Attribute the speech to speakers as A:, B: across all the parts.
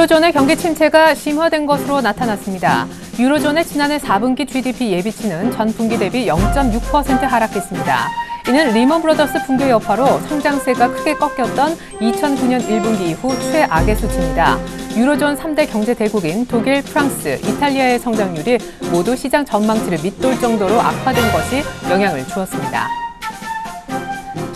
A: 유로존의 경기 침체가 심화된 것으로 나타났습니다. 유로존의 지난해 4분기 GDP 예비치는 전분기 대비 0.6% 하락했습니다. 이는 리먼 브러더스 붕괴 여파로 성장세가 크게 꺾였던 2009년 1분기 이후 최악의 수치입니다. 유로존 3대 경제 대국인 독일, 프랑스, 이탈리아의 성장률이 모두 시장 전망치를 밑돌 정도로 악화된 것이 영향을 주었습니다.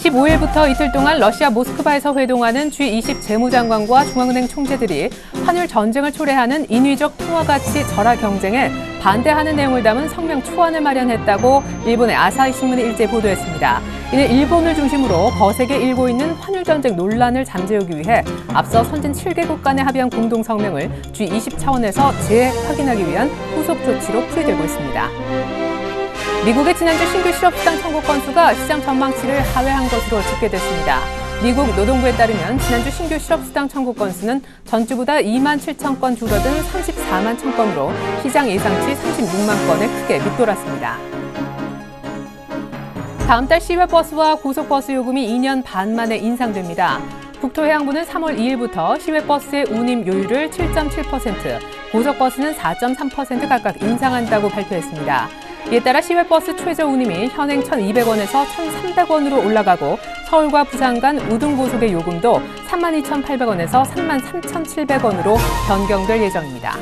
A: 15일부터 이틀 동안 러시아 모스크바에서 회동하는 G20 재무장관과 중앙은행 총재들이 환율 전쟁을 초래하는 인위적 통화가치 절하 경쟁에 반대하는 내용을 담은 성명 초안을 마련했다고 일본의 아사히 신문이 일제 보도했습니다. 이는 일본을 중심으로 거세게 일고 있는 환율 전쟁 논란을 잠재우기 위해 앞서 선진 7개국 간에 합의한 공동 성명을 G20 차원에서 재확인하기 위한 후속 조치로 풀이되고 있습니다. 미국의 지난주 신규 실업수당 청구 건수가 시장 전망치를 하회한 것으로 집계됐습니다. 미국 노동부에 따르면 지난주 신규 실업수당 청구 건수는 전주보다 2만 7천 건 줄어든 34만 1천 건으로 시장 예상치 36만 건에 크게 밑돌았습니다. 다음 달 시외버스와 고속버스 요금이 2년 반 만에 인상됩니다. 국토해양부는 3월 2일부터 시외버스의 운임 요율을 7.7%, 고속버스는 4.3% 각각 인상한다고 발표했습니다. 이에 따라 시외버스 최저 운임이 현행 1,200원에서 1,300원으로 올라가고 서울과 부산 간 우등고속의 요금도 32,800원에서 33,700원으로 변경될 예정입니다.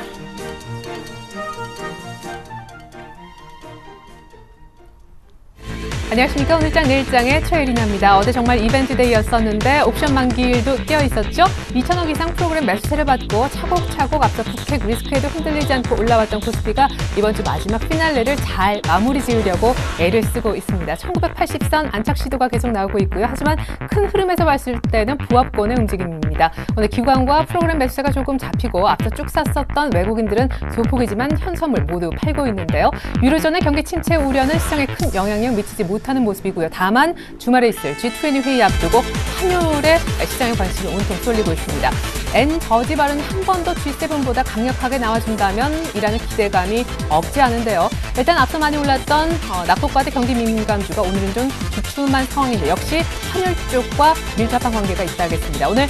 A: 안녕하십니까. 오늘장 내일장의 최혜린입니다. 어제 정말 이벤트 데이였었는데 옵션 만기일도 끼어 있었죠. 2천억 이상 프로그램 매수세를 받고 차곡차곡 앞서 북핵 리스크에도 흔들리지 않고 올라왔던 코스피가 이번 주 마지막 피날레를 잘 마무리 지으려고 애를 쓰고 있습니다. 1980선 안착 시도가 계속 나오고 있고요. 하지만 큰 흐름에서 봤을 때는 부합권의 움직임입니다. 오늘 기관과 프로그램 매수세가 조금 잡히고 앞서 쭉 샀었던 외국인들은 소폭이지만 현선물 모두 팔고 있는데요. 유로존의 경기 침체 우려는 시장에 큰 영향력 미치지 못하는 모습이고요. 다만 주말에 있을 G20 회의 앞두고 환율에 시장의 관심이 온통 쏠리고 있습니다. N 저지 발언이 한 번 더 G7보다 강력하게 나와준다면 이라는 기대감이 없지 않은데요. 일단 앞서 많이 올랐던 낙폭과대 경기 민감주가 오늘은 좀 주춤한 상황인데 역시 환율 쪽과 밀접한 관계가 있다겠습니다. 오늘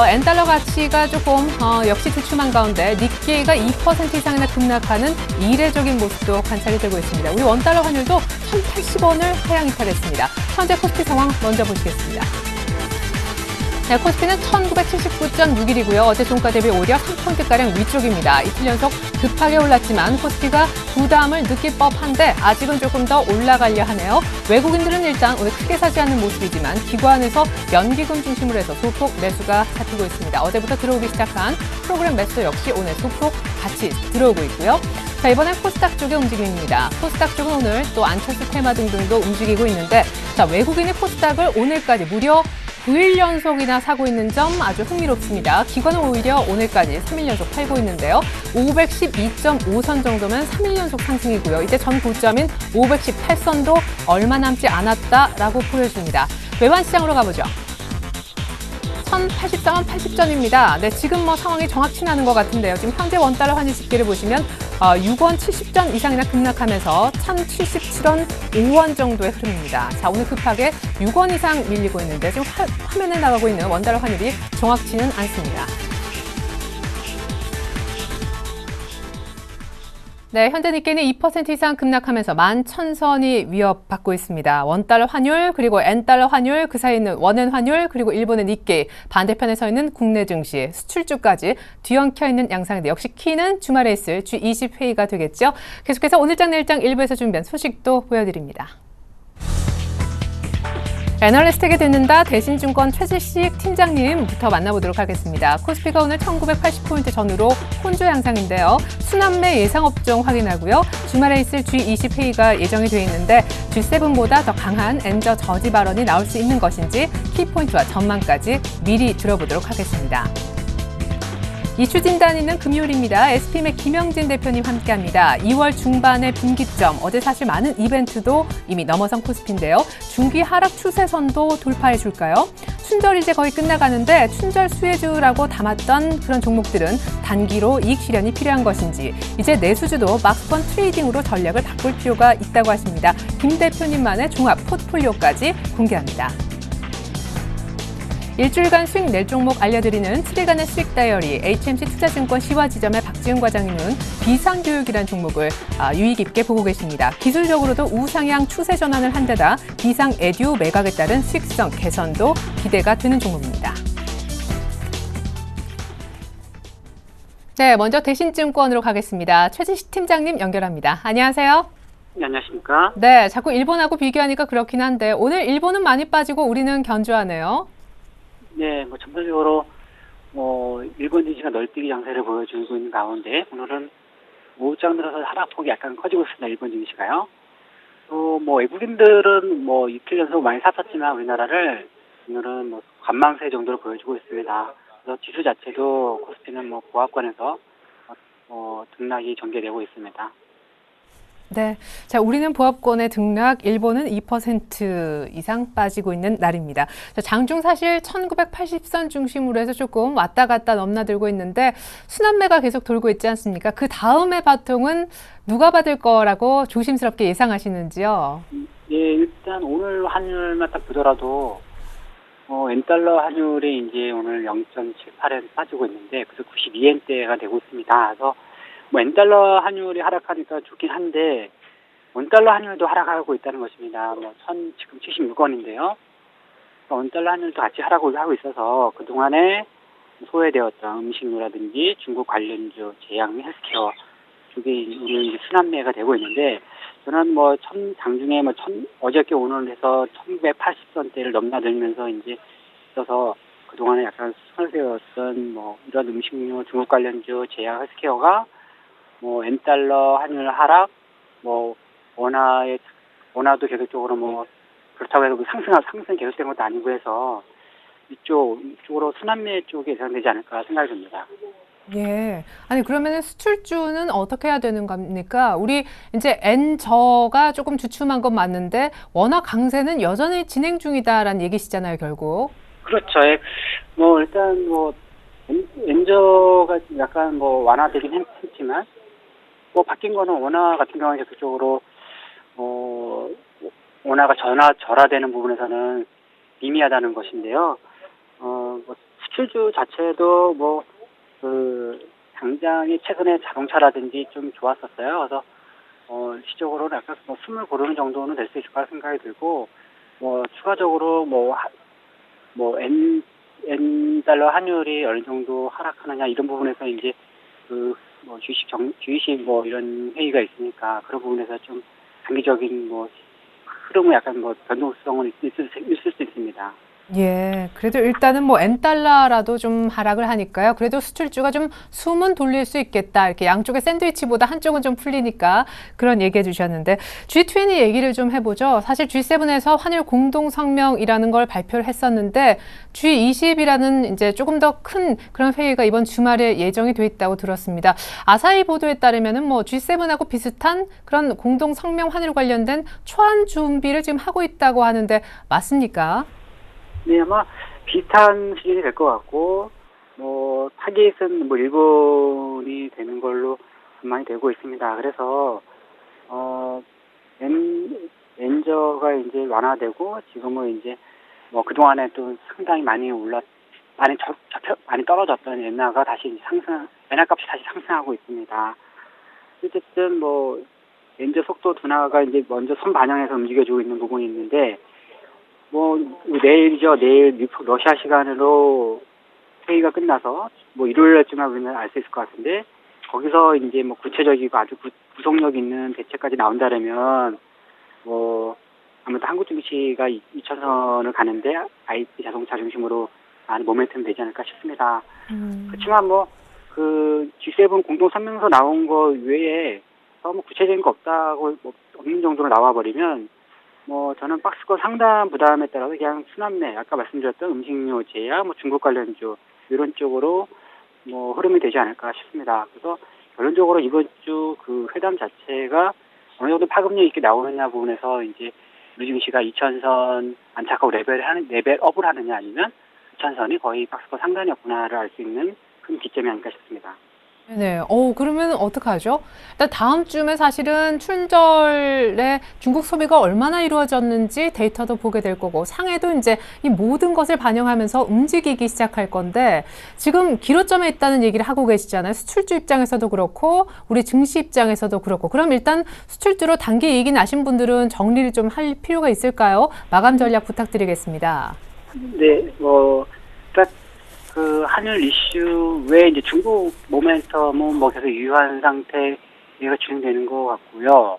A: N달러 가치가 조금 역시 주춤한 가운데 니케이가 2% 이상이나 급락하는 이례적인 모습도 관찰이 되고 있습니다. 우리 원달러 환율도 1,080원을 하향 이탈했습니다. 현재 코스피 상황 먼저 보시겠습니다. 네, 코스피는 1979.61이고요. 어제 종가 대비 오히려 3포인트가량 위쪽입니다. 이틀 연속 급하게 올랐지만 코스피가 부담을 느낄 법한데 아직은 조금 더 올라가려 하네요. 외국인들은 일단 오늘 크게 사지 않는 모습이지만 기관에서 연기금 중심으로 해서 소폭 매수가 잡히고 있습니다. 어제부터 들어오기 시작한 프로그램 매수 역시 오늘 소폭 같이 들어오고 있고요. 자, 이번엔 코스닥 쪽의 움직임입니다. 코스닥 쪽은 오늘 또 안철수 테마 등등도 움직이고 있는데 자, 외국인의 코스닥을 오늘까지 무려 9일 연속이나 사고 있는 점 아주 흥미롭습니다. 기관은 오히려 오늘까지 3일 연속 팔고 있는데요. 512.5선 정도면 3일 연속 상승이고요. 이제 전 고점인 518선도 얼마 남지 않았다라고 보여줍니다. 외환 시장으로 가보죠. 1,084만 80전입니다. 네, 지금 상황이 정확치 않은 것 같은데요. 지금 현재 원달러 환율 집계를 보시면 6원 70전 이상이나 급락하면서 1,077원 5원 정도의 흐름입니다. 자, 오늘 급하게 6원 이상 밀리고 있는데 지금 화면에 나가고 있는 원달러 환율이 정확치는 않습니다. 네, 현재 니케이는 2% 이상 급락하면서 11,000선이 위협받고 있습니다. 원달러 환율, 그리고 N달러 환율, 그 사이에 있는 원엔 환율, 그리고 일본의 니케이, 반대편에 서 있는 국내 증시, 수출주까지 뒤엉켜 있는 양상인데 역시 키는 주말에 있을 G20 회의가 되겠죠. 계속해서 오늘장 내일장 일부에서 준비한 소식도 보여드립니다. 애널리스트에게 듣는다. 대신증권 최재식 팀장님부터 만나보도록 하겠습니다. 코스피가 오늘 1980포인트 전후로 혼조 양상인데요. 수남매 예상업종 확인하고요. 주말에 있을 G20 회의가 예정이 돼 있는데 G7보다 더 강한 엔저 저지 발언이 나올 수 있는 것인지 키포인트와 전망까지 미리 들어보도록 하겠습니다. 이슈 진단위는 금요일입니다. SPM의 김영진 대표님 함께합니다. 2월 중반의 분기점, 어제 사실 많은 이벤트도 이미 넘어선 코스피인데요. 중기 하락 추세선도 돌파해 줄까요? 춘절 이제 거의 끝나가는데 춘절 수혜주라고 담았던 그런 종목들은 단기로 이익 실현이 필요한 것인지 이제 내수주도 막스권 트레이딩으로 전략을 바꿀 필요가 있다고 하십니다. 김 대표님만의 종합 포트폴리오까지 공개합니다. 일주일간 수익 낼 종목 알려드리는 7일간의 수익 다이어리 HMC 투자증권 시화지점의 박지은 과장님은 비상교육이라는 종목을 유의 깊게 보고 계십니다. 기술적으로도 우상향 추세 전환을 한 데다 비상 에듀 매각에 따른 수익성 개선도 기대가 되는 종목입니다. 네, 먼저 대신증권으로 가겠습니다. 최진식 팀장님 연결합니다. 안녕하세요.
B: 네, 안녕하십니까?
A: 네, 자꾸 일본하고 비교하니까 그렇긴 한데 오늘 일본은 많이 빠지고 우리는 견조하네요.
B: 네, 전반적으로 일본 증시가 널뛰기 장세를 보여주고 있는 가운데 오늘은 오후장 들어서 하락폭이 약간 커지고 있습니다. 일본 증시가요. 또 외국인들은 이틀 연속 많이 샀었지만 우리나라를 오늘은 관망세 정도로 보여주고 있습니다. 그래서 지수 자체도 코스피는 보합권에서 등락이 전개되고 있습니다.
A: 네, 자, 우리는 보합권의 등락, 일본은 2% 이상 빠지고 있는 날입니다. 자, 장중 사실 1980선 중심으로 해서 조금 왔다 갔다 넘나들고 있는데 순환매가 계속 돌고 있지 않습니까? 그 다음의 바통은 누가 받을 거라고 조심스럽게 예상하시는지요?
B: 예, 일단 오늘 환율만 딱 보더라도 엔달러 환율이 이제 오늘 0.78엔 빠지고 있는데 그래서 92엔대가 되고 있습니다. 그래서 엔달러 환율이 하락하니까 좋긴 한데 원달러 환율도 하락하고 있다는 것입니다. 지금 76원인데요. 원달러 환율도 같이 하락을 하고 있어서 그동안에 소외되었던 음식료라든지 중국 관련주, 제약, 헬스케어 쪽에 오늘 이제 순환매가 되고 있는데 저는 장중에 어저께 오늘 해서 1980선대를 넘나들면서 이제 있어서 그동안에 약간 소외되었던 이런 음식료, 중국 관련주, 제약, 헬스케어가 엔달러 환율 하락, 원화도 계속적으로 그렇다고 해서 상승 계속된 것도 아니고 해서 이쪽으로 순환매 쪽에 예상되지 않을까 생각이 듭니다.
A: 예. 아니, 그러면 수출주는 어떻게 해야 되는 겁니까? 우리 이제 엔저가 조금 주춤한 건 맞는데 원화 강세는 여전히 진행 중이다라는 얘기시잖아요, 결국.
B: 그렇죠. 일단 엔저가 약간 완화되긴 했지만 바뀐 거는 원화 같은 경우는 계속적으로 원화가 절하되는 부분에서는 미미하다는 것인데요. 수출주 자체도 당장이 최근에 자동차라든지 좀 좋았었어요. 그래서 시적으로 약간 숨을 고르는 정도는 될 수 있을 거라 생각이 들고 추가적으로 엔달러 환율이 어느 정도 하락하느냐 이런 부분에서 이제 주의식 이런 회의가 있으니까 그런 부분에서 좀 단기적인 흐름은 약간 변동성은 있을 수 있습니다.
A: 예, 그래도 일단은 엔달러라도 좀 하락을 하니까요. 그래도 수출주가 좀 숨은 돌릴 수 있겠다. 이렇게 양쪽의 샌드위치보다 한쪽은 좀 풀리니까 그런 얘기해 주셨는데 G20 얘기를 좀 해보죠. 사실 G7에서 환율 공동 성명이라는 걸 발표를 했었는데 G20이라는 이제 조금 더 큰 그런 회의가 이번 주말에 예정이 돼 있다고 들었습니다. 아사히 보도에 따르면은 G7하고 비슷한 그런 공동 성명 환율 관련된 초안 준비를 지금 하고 있다고 하는데 맞습니까?
B: 네, 아마 비슷한 수준이 될 것 같고, 타깃은 일본이 되는 걸로 전망이 되고 있습니다. 그래서, 엔저가 이제 완화되고, 지금은 이제, 그동안에 또 상당히 많이 많이 떨어졌던 엔화가 다시 엔화 값이 다시 상승하고 있습니다. 어쨌든 엔저 속도 둔화가 이제 먼저 선반영해서 움직여주고 있는 부분이 있는데, 내일이죠. 내일 러시아 시간으로 회의가 끝나서 일요일쯤에 우리는 알 수 있을 것 같은데 거기서 이제 구체적이고 아주 구속력 있는 대책까지 나온다라면 아무튼 한국 증시가 2천선을 가는데 IT 자동차 중심으로 많은 모멘텀이 되지 않을까 싶습니다. 그렇지만 G7 공동 성명서 나온 거 외에 구체적인 거 없는 정도로 나와버리면 저는 박스권 상단 부담에 따라서 그냥 순환매, 아까 말씀드렸던 음식료, 제약, 중국 관련주, 이런 쪽으로 흐름이 되지 않을까 싶습니다. 그래서 결론적으로 이번 주 그 회담 자체가 어느 정도 파급력 있게 나오느냐 부분에서 이제 우리 증시가 2천선 안착하고 레벨업을 하느냐 아니면 2천선이 거의 박스권 상단이었구나를 알 수 있는 큰 기점이 아닐까 싶습니다.
A: 네. 그러면 어떡하죠? 일단 다음 주면 사실은 춘절에 중국 소비가 얼마나 이루어졌는지 데이터도 보게 될 거고, 상해도 이제 이 모든 것을 반영하면서 움직이기 시작할 건데, 지금 기로점에 있다는 얘기를 하고 계시잖아요. 수출주 입장에서도 그렇고, 우리 증시 입장에서도 그렇고. 그럼 일단 수출주로 단기 이익이 나신 분들은 정리를 좀 할 필요가 있을까요? 마감 전략 부탁드리겠습니다.
B: 네, 일단 그 한일 이슈 외에 이제 중국 모멘텀은 뭐 계속 유효한 상태가 진행되는 것 같고요.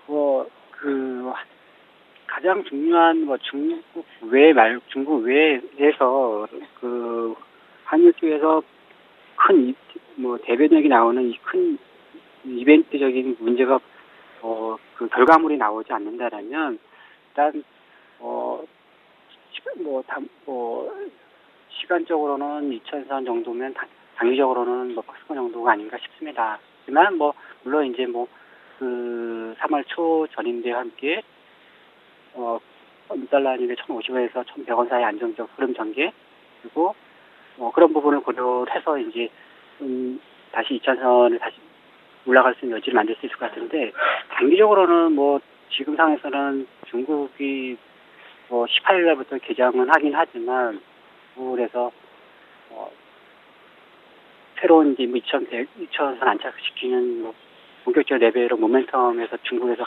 B: 그 가장 중요한 중국 외에서 그 한일 쪽에서 대변력이 나오는 이 큰 이벤트적인 문제가 그 결과물이 나오지 않는다라면 일단 시간적으로는 2,000선 정도면 단기적으로는 박스권 정도가 아닌가 싶습니다. 하지만 물론 이제 그 3월 초 전인대와 함께 달러인데 1,050원에서 1,100원 사이 안정적 흐름 전개, 그리고 그런 부분을 고려해서 이제 다시 2,000선을 다시 올라갈 수 있는 여지를 만들 수 있을 것 같은데, 단기적으로는 지금 상황에서는 중국이 18일 날부터 개장은 하긴 하지만, 그래서 새로운 이제 2,000선 안착시키는 본격적 레벨의 모멘텀에서 중국에서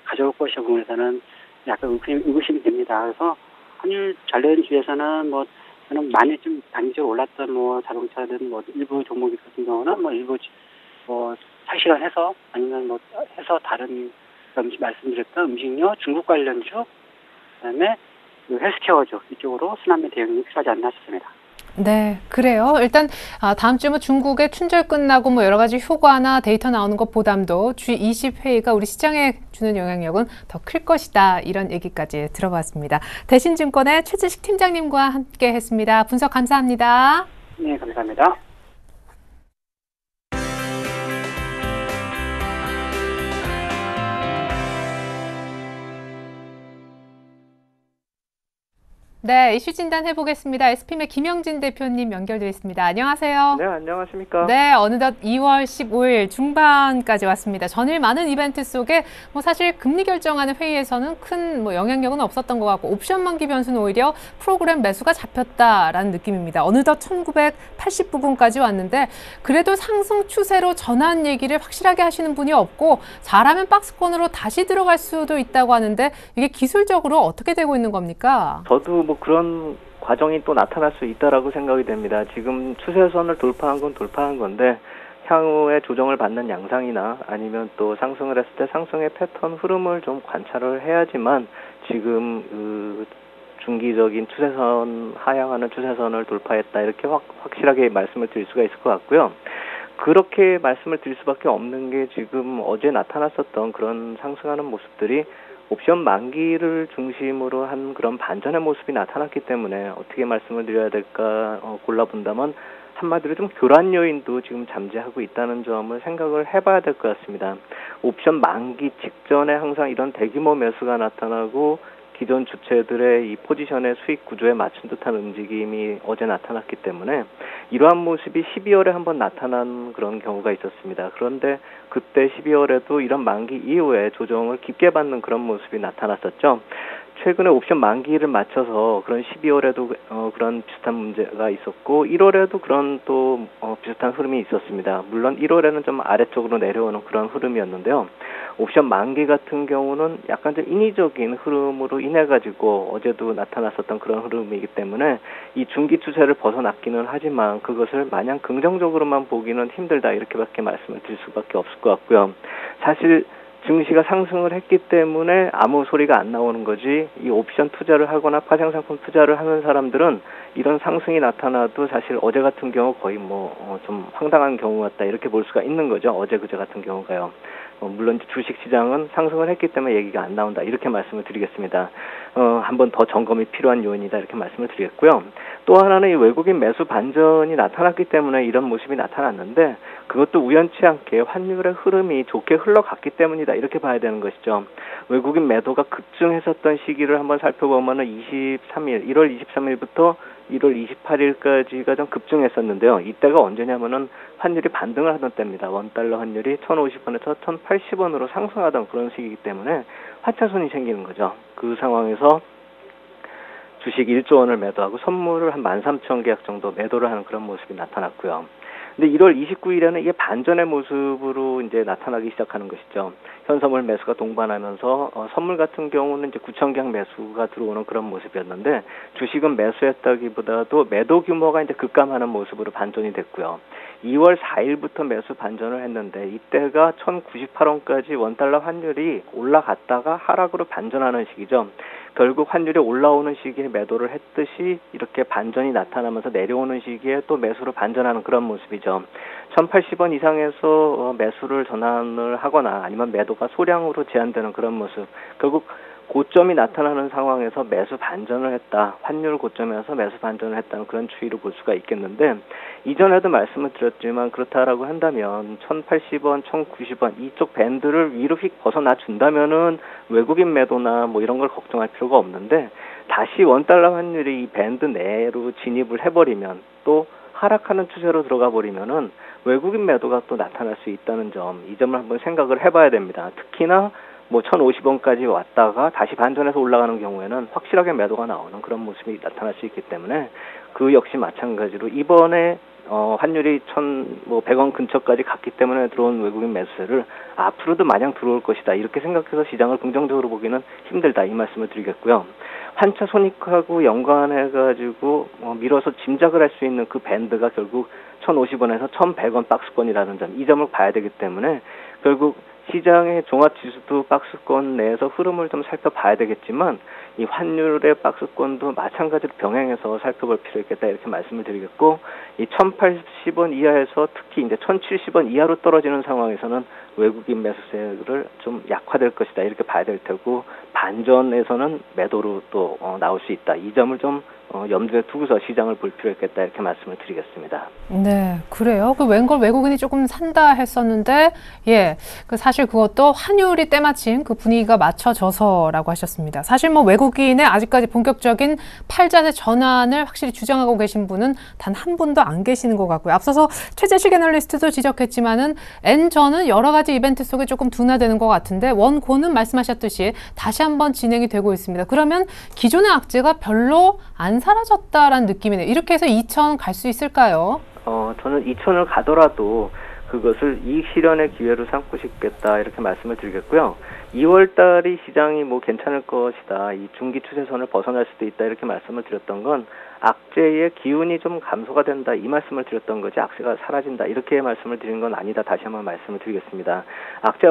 B: 가져올 것이라는 부분에서는 약간 의구심이 됩니다. 그래서 한일 관련주에서는 저는 많이 좀 단기적으로 올랐던 자동차든 일부 종목 같은 경우는 일부 사실현해서 아니면 해서 다른 말씀드렸던 음식료, 중국 관련주, 그다음에 그 헬스케어주 이쪽으로 순환매 대응이 필요하지 않나 싶습니다.
A: 네, 그래요. 일단 다음 주에 중국의 춘절 끝나고 여러 가지 효과나 데이터 나오는 것보담도 G20 회의가 우리 시장에 주는 영향력은 더 클 것이다. 이런 얘기까지 들어봤습니다. 대신증권의 최재식 팀장님과 함께 했습니다. 분석 감사합니다.
B: 네, 감사합니다.
A: 네, 이슈 진단 해보겠습니다. SPM의 김영진 대표님 연결되어 있습니다. 안녕하세요.
C: 네, 안녕하십니까.
A: 네, 어느덧 2월 15일 중반까지 왔습니다. 전일 많은 이벤트 속에 사실 금리 결정하는 회의에서는 큰 영향력은 없었던 것 같고, 옵션 만기 변수는 오히려 프로그램 매수가 잡혔다라는 느낌입니다. 어느덧 1980부근까지 왔는데, 그래도 상승 추세로 전환 얘기를 확실하게 하시는 분이 없고, 잘하면 박스권으로 다시 들어갈 수도 있다고 하는데, 이게 기술적으로 어떻게 되고 있는 겁니까?
C: 저도 그런 과정이 또 나타날 수 있다라고 생각이 됩니다. 지금 추세선을 돌파한 건 돌파한 건데, 향후에 조정을 받는 양상이나 아니면 또 상승을 했을 때 상승의 패턴 흐름을 좀 관찰을 해야지만 지금 그 중기적인 추세선, 하향하는 추세선을 돌파했다, 이렇게 확실하게 말씀을 드릴 수가 있을 것 같고요. 그렇게 말씀을 드릴 수밖에 없는 게, 지금 어제 나타났었던 그런 상승하는 모습들이 옵션 만기를 중심으로 한 그런 반전의 모습이 나타났기 때문에 어떻게 말씀을 드려야 될까 골라본다면, 한마디로 좀 교란 요인도 지금 잠재하고 있다는 점을 생각을 해봐야 될 것 같습니다. 옵션 만기 직전에 항상 이런 대규모 매수가 나타나고 기존 주체들의 이 포지션의 수익 구조에 맞춘 듯한 움직임이 어제 나타났기 때문에 이러한 모습이 12월에 한번 나타난 그런 경우가 있었습니다. 그런데 그때 12월에도 이런 만기 이후에 조정을 깊게 받는 그런 모습이 나타났었죠. 최근에 옵션 만기를 맞춰서 그런 12월에도 그런 비슷한 문제가 있었고, 1월에도 그런 또 비슷한 흐름이 있었습니다. 물론 1월에는 좀 아래쪽으로 내려오는 그런 흐름이었는데요. 옵션 만기 같은 경우는 약간 좀 인위적인 흐름으로 인해 가지고 어제도 나타났었던 그런 흐름이기 때문에 이 중기 추세를 벗어났기는 하지만 그것을 마냥 긍정적으로만 보기는 힘들다, 이렇게밖에 말씀을 드릴 수밖에 없을 것 같고요. 사실 증시가 상승을 했기 때문에 아무 소리가 안 나오는 거지, 이 옵션 투자를 하거나 파생상품 투자를 하는 사람들은 이런 상승이 나타나도 사실 어제 같은 경우 거의 좀 황당한 경우 같다, 이렇게 볼 수가 있는 거죠. 어제 그제 같은 경우가요. 물론 주식시장은 상승을 했기 때문에 얘기가 안 나온다, 이렇게 말씀을 드리겠습니다. 한번 더 점검이 필요한 요인이다, 이렇게 말씀을 드리겠고요. 또 하나는 이 외국인 매수 반전이 나타났기 때문에 이런 모습이 나타났는데, 그것도 우연치 않게 환율의 흐름이 좋게 흘러갔기 때문이다, 이렇게 봐야 되는 것이죠. 외국인 매도가 급증했었던 시기를 한번 살펴보면 1월 23일부터 1월 28일까지가 좀 급증했었는데요. 이때가 언제냐면은 환율이 반등을 하던 때입니다. 원달러 환율이 1,050원에서 1,080원으로 상승하던 그런 시기이기 때문에 화차손이 생기는 거죠. 그 상황에서 주식 1조 원을 매도하고 선물을 한 13,000 계약 정도 매도를 하는 그런 모습이 나타났고요. 근데 1월 29일에는 이게 반전의 모습으로 이제 나타나기 시작하는 것이죠. 현선물 매수가 동반하면서 선물 같은 경우는 이제 9,000계약 매수가 들어오는 그런 모습이었는데 주식은 매수했다기보다도 매도 규모가 이제 급감하는 모습으로 반전이 됐고요. 2월 4일부터 매수 반전을 했는데 이때가 1,098원까지 원달러 환율이 올라갔다가 하락으로 반전하는 시기죠. 결국 환율이 올라오는 시기에 매도를 했듯이 이렇게 반전이 나타나면서 내려오는 시기에 또 매수로 반전하는 그런 모습이죠. 1,080원 이상에서 매수를 전환을 하거나 아니면 매도가 소량으로 제한되는 그런 모습. 결국 고점이 나타나는 상황에서 매수 반전을 했다. 환율 고점에서 매수 반전을 했다는 그런 추이로 볼 수가 있겠는데 이전에도 말씀을 드렸지만 그렇다라고 한다면 1,080원, 1,090원 이쪽 밴드를 위로 휙 벗어나 준다면은 외국인 매도나 뭐 이런 걸 걱정할 필요가 없는데 다시 원달러 환율이 이 밴드 내로 진입을 해버리면 또 하락하는 추세로 들어가 버리면은 외국인 매도가 또 나타날 수 있다는 점, 이 점을 한번 생각을 해봐야 됩니다. 특히나 뭐 1,050원까지 왔다가 다시 반전해서 올라가는 경우에는 확실하게 매도가 나오는 그런 모습이 나타날 수 있기 때문에 그 역시 마찬가지로 이번에 환율이 1,100원 근처까지 갔기 때문에 들어온 외국인 매수세를 앞으로도 마냥 들어올 것이다. 이렇게 생각해서 시장을 긍정적으로 보기는 힘들다. 이 말씀을 드리겠고요. 환차 손익하고 연관해가지고 밀어서 짐작을 할 수 있는 그 밴드가 결국 1,050원에서 1,100원 박스권이라는 점, 이 점을 봐야 되기 때문에 결국 시장의 종합지수도 박스권 내에서 흐름을 좀 살펴봐야 되겠지만 이 환율의 박스권도 마찬가지로 병행해서 살펴볼 필요 있겠다 이렇게 말씀을 드리겠고 이 1,080원 이하에서 특히 이제 1,070원 이하로 떨어지는 상황에서는 외국인 매수세를 좀 약화될 것이다 이렇게 봐야 될 테고 반전에서는 매도로 또 나올 수 있다. 이 점을 좀 염두에 두고서 시장을 볼 필요 있겠다 이렇게 말씀을 드리겠습니다.
A: 네, 그래요. 그 웬걸 외국인이 조금 산다 했었는데, 예, 그 사실 그것도 환율이 때마침 그 분위기가 맞춰져서라고 하셨습니다. 사실 뭐 외국인의 아직까지 본격적인 팔자세 전환을 확실히 주장하고 계신 분은 단 한 분도 안 계시는 것 같고요. 앞서서 최재식 애널리스트도 지적했지만은 N전은 여러 가지 이벤트 속에 조금 둔화되는 것 같은데 원고는 말씀하셨듯이 다시 한번 진행이 되고 있습니다. 그러면 기존의 악재가 별로 안 사라졌다라는 느낌이네요. 이렇게 해서 2,000 갈 수 있을까요?
C: 저는 2,000을 가더라도 그것을 이익 실현의 기회로 삼고 싶겠다 이렇게 말씀을 드리겠고요. 2월 달이 시장이 뭐 괜찮을 것이다. 이 중기 추세선을 벗어날 수도 있다 이렇게 말씀을 드렸던 건 악재의 기운이 좀 감소가 된다 이 말씀을 드렸던 거지 악재가 사라진다 이렇게 말씀을 드린 건 아니다. 다시 한번 말씀을 드리겠습니다. 악재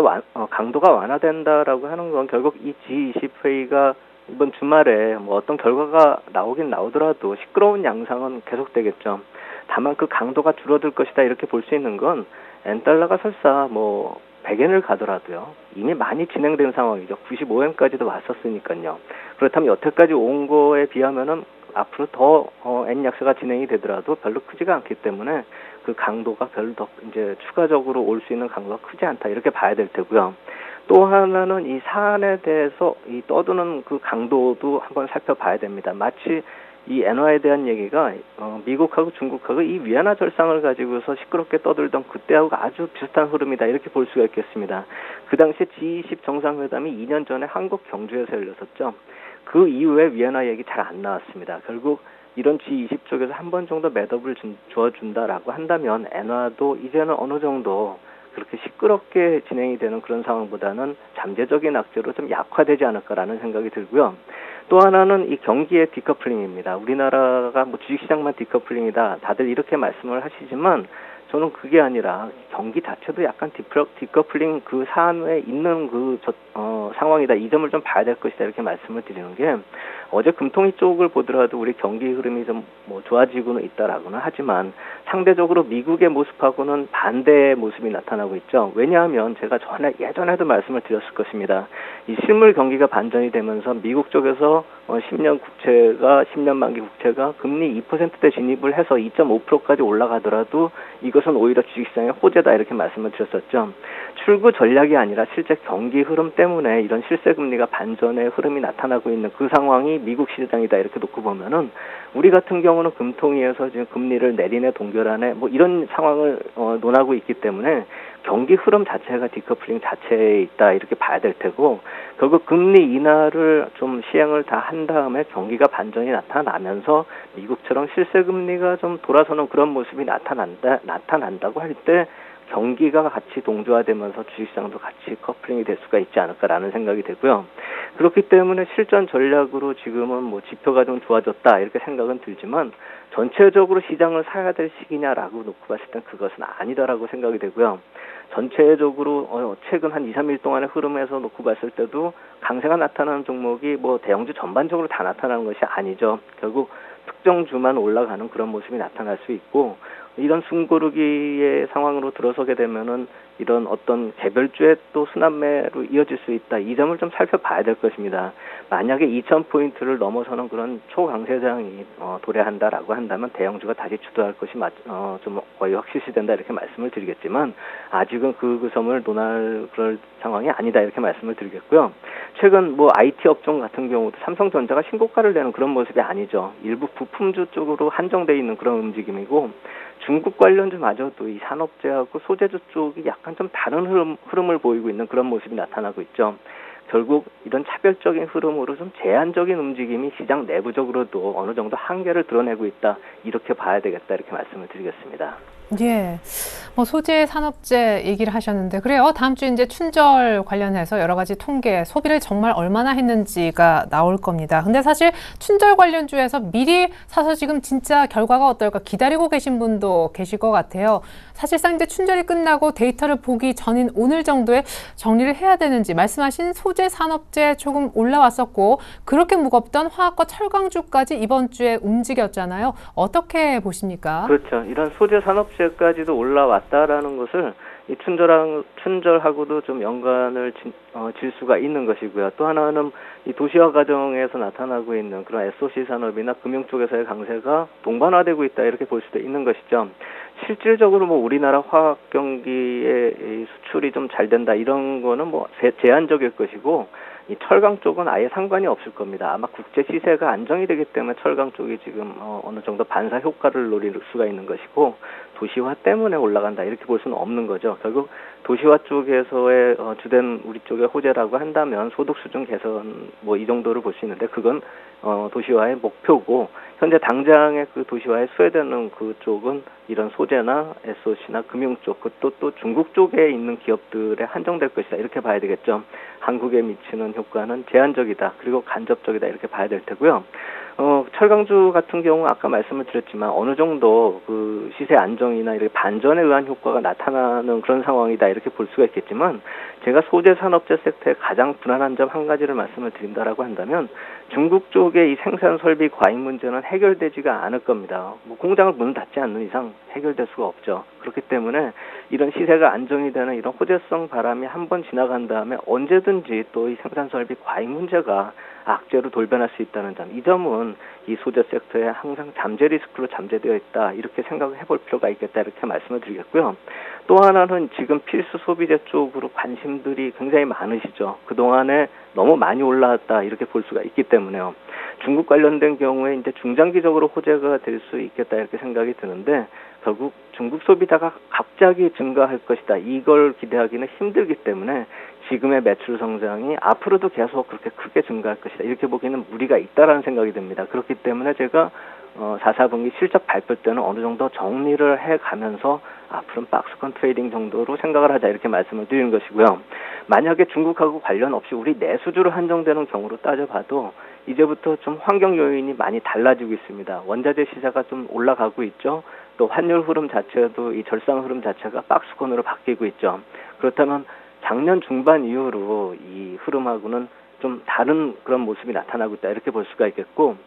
C: 강도가 완화된다라고 하는 건 결국 이 G20 회의가 이번 주말에 뭐 어떤 결과가 나오긴 나오더라도 시끄러운 양상은 계속되겠죠. 다만 그 강도가 줄어들 것이다 이렇게 볼 수 있는 건 N달러가 설사 뭐 100엔을 가더라도요. 이미 많이 진행된 상황이죠. 95엔까지도 왔었으니까요. 그렇다면 여태까지 온 거에 비하면은 앞으로 더 N 약세가 진행이 되더라도 별로 크지가 않기 때문에 그 강도가 별로 더 이제 추가적으로 올 수 있는 강도가 크지 않다 이렇게 봐야 될 테고요. 또 하나는 이 사안에 대해서 이 떠드는 그 강도도 한번 살펴봐야 됩니다. 마치 이 엔화에 대한 얘기가 미국하고 중국하고 이 위안화 절상을 가지고서 시끄럽게 떠들던 그때하고 아주 비슷한 흐름이다 이렇게 볼 수가 있겠습니다. 그 당시에 G20 정상회담이 2년 전에 한국 경주에서 열렸었죠. 그 이후에 위안화 얘기 잘 안 나왔습니다. 결국 이런 G20 쪽에서 한 번 정도 매듭을 주어준다라고 한다면 엔화도 이제는 어느 정도 그렇게 시끄럽게 진행이 되는 그런 상황보다는 잠재적인 악재로 좀 약화되지 않을까라는 생각이 들고요. 또 하나는 이 경기의 디커플링입니다. 우리나라가 뭐 주식시장만 디커플링이다. 다들 이렇게 말씀을 하시지만 저는 그게 아니라 경기 자체도 약간 디커플링 그 사안에 있는 상황이다. 이 점을 좀 봐야 될 것이다. 이렇게 말씀을 드리는 게 어제 금통위 쪽을 보더라도 우리 경기 흐름이 좀 뭐 좋아지고는 있다라고는 하지만 상대적으로 미국의 모습하고는 반대의 모습이 나타나고 있죠. 왜냐하면 제가 예전에도 말씀을 드렸을 것입니다. 이 실물 경기가 반전이 되면서 미국 쪽에서 10년 국채가 10년 만기 국채가 금리 2%대 진입을 해서 2.5%까지 올라가더라도 이것은 오히려 주식시장의 호재다 이렇게 말씀을 드렸었죠. 출구 전략이 아니라 실제 경기 흐름 때문에 이런 실세 금리가 반전의 흐름이 나타나고 있는 그 상황이 미국 시장이다 이렇게 놓고 보면은 우리 같은 경우는 금통위에서 지금 금리를 내리네 동결하네 뭐 이런 상황을 논하고 있기 때문에 경기 흐름 자체가 디커플링 자체에 있다 이렇게 봐야 될 테고 결국 금리 인하를 좀 시행을 다 한 다음에 경기가 반전이 나타나면서 미국처럼 실세 금리가 좀 돌아서는 그런 모습이 나타난다고 할 때 경기가 같이 동조화되면서 주식시장도 같이 커플링이 될 수가 있지 않을까라는 생각이 되고요. 그렇기 때문에 실전 전략으로 지금은 뭐 지표가 좀 좋아졌다 이렇게 생각은 들지만 전체적으로 시장을 사야 될 시기냐라고 놓고 봤을 땐 그것은 아니다라고 생각이 되고요. 전체적으로 최근 한 2, 3일 동안의 흐름에서 놓고 봤을 때도 강세가 나타나는 종목이 뭐 대형주 전반적으로 다 나타나는 것이 아니죠. 결국 특정 주만 올라가는 그런 모습이 나타날 수 있고 이런 숨고르기의 상황으로 들어서게 되면은 이런 어떤 개별주의 또 순환매로 이어질 수 있다. 이 점을 좀 살펴봐야 될 것입니다. 만약에 2,000포인트를 넘어서는 그런 초강세장이 도래한다라고 한다면 대형주가 다시 주도할 것이 좀 거의 확실시된다 이렇게 말씀을 드리겠지만 아직은 그 섬을 논할 그럴 상황이 아니다 이렇게 말씀을 드리겠고요. 최근 뭐 IT 업종 같은 경우도 삼성전자가 신고가를 내는 그런 모습이 아니죠. 일부 부품주 쪽으로 한정되어 있는 그런 움직임이고 중국 관련주마저도 이 산업재하고 소재주 쪽이 약간 좀 다른 흐름을 보이고 있는 그런 모습이 나타나고 있죠. 결국 이런 차별적인 흐름으로 좀 제한적인 움직임이 시장 내부적으로도 어느 정도 한계를 드러내고 있다. 이렇게 봐야 되겠다. 이렇게 말씀을 드리겠습니다.
A: 예. 뭐 소재 산업재 얘기를 하셨는데 그래요. 다음 주에 이제 춘절 관련해서 여러 가지 통계, 소비를 정말 얼마나 했는지가 나올 겁니다. 근데 사실 춘절 관련주에서 미리 사서 지금 진짜 결과가 어떨까 기다리고 계신 분도 계실 것 같아요. 사실상 이제 춘절이 끝나고 데이터를 보기 전인 오늘 정도에 정리를 해야 되는지 말씀하신 소재 산업재 조금 올라왔었고 그렇게 무겁던 화학과 철강주까지 이번 주에 움직였잖아요. 어떻게 보십니까?
C: 그렇죠. 이런 소재 산업재까지도 올라왔다라는 것을 이 춘절하고도 좀 연관을 질 수가 있는 것이고요. 또 하나는 이 도시화 과정에서 나타나고 있는 그런 SOC 산업이나 금융 쪽에서의 강세가 동반화되고 있다 이렇게 볼 수도 있는 것이죠. 실질적으로 뭐 우리나라 화학 경기의 수출이 좀 잘 된다 이런 거는 뭐 제한적일 것이고 이 철강 쪽은 아예 상관이 없을 겁니다. 아마 국제 시세가 안정이 되기 때문에 철강 쪽이 지금 어느 정도 반사 효과를 노릴 수가 있는 것이고 도시화 때문에 올라간다 이렇게 볼 수는 없는 거죠. 결국 도시화 쪽에서의 주된 우리 쪽의 호재라고 한다면 소득 수준 개선 뭐 이 정도를 볼 수 있는데 그건 도시화의 목표고 현재 당장의 그 도시화에 수혜되는 그쪽은 이런 소재나 SOC나 금융 쪽, 그것도 또 중국 쪽에 있는 기업들에 한정될 것이다 이렇게 봐야 되겠죠. 한국에 미치는 효과는 제한적이다 그리고 간접적이다 이렇게 봐야 될 테고요. 철강주 같은 경우 아까 말씀을 드렸지만 어느 정도 그 시세 안정이나 이렇게 반전에 의한 효과가 나타나는 그런 상황이다 이렇게 볼 수가 있겠지만 제가 소재 산업재 섹터의 가장 불안한 점 한 가지를 말씀을 드린다라고 한다면 중국 쪽의 이 생산 설비 과잉 문제는 해결되지가 않을 겁니다. 뭐 공장을 문 닫지 않는 이상 해결될 수가 없죠. 그렇기 때문에 이런 시세가 안정이 되는 이런 호재성 바람이 한번 지나간 다음에 언제든지 또 이 생산 설비 과잉 문제가 악재로 돌변할 수 있다는 점, 이 점은 이 소재 섹터에 항상 잠재 리스크로 잠재되어 있다 이렇게 생각을 해볼 필요가 있겠다 이렇게 말씀을 드리겠고요. 또 하나는 지금 필수 소비재 쪽으로 관심들이 굉장히 많으시죠. 그동안에 너무 많이 올라왔다 이렇게 볼 수가 있기 때문에요. 중국 관련된 경우에 이제 중장기적으로 호재가 될 수 있겠다 이렇게 생각이 드는데 결국 중국 소비자가 갑자기 증가할 것이다 이걸 기대하기는 힘들기 때문에 지금의 매출 성장이 앞으로도 계속 그렇게 크게 증가할 것이다 이렇게 보기에는 무리가 있다라는 생각이 듭니다. 그렇기 때문에 제가 4분기 실적 발표 때는 어느 정도 정리를 해가면서 앞으로는 박스권 트레이딩 정도로 생각을 하자 이렇게 말씀을 드리는 것이고요. 만약에 중국하고 관련 없이 우리 내수주로 한정되는 경우로 따져봐도 이제부터 좀 환경 요인이 많이 달라지고 있습니다. 원자재 시세가 좀 올라가고 있죠. 또 환율 흐름 자체도 이 절상 흐름 자체가 박스권으로 바뀌고 있죠. 그렇다면 작년 중반 이후로 이 흐름하고는 좀 다른 그런 모습이 나타나고 있다 이렇게 볼 수가 있겠고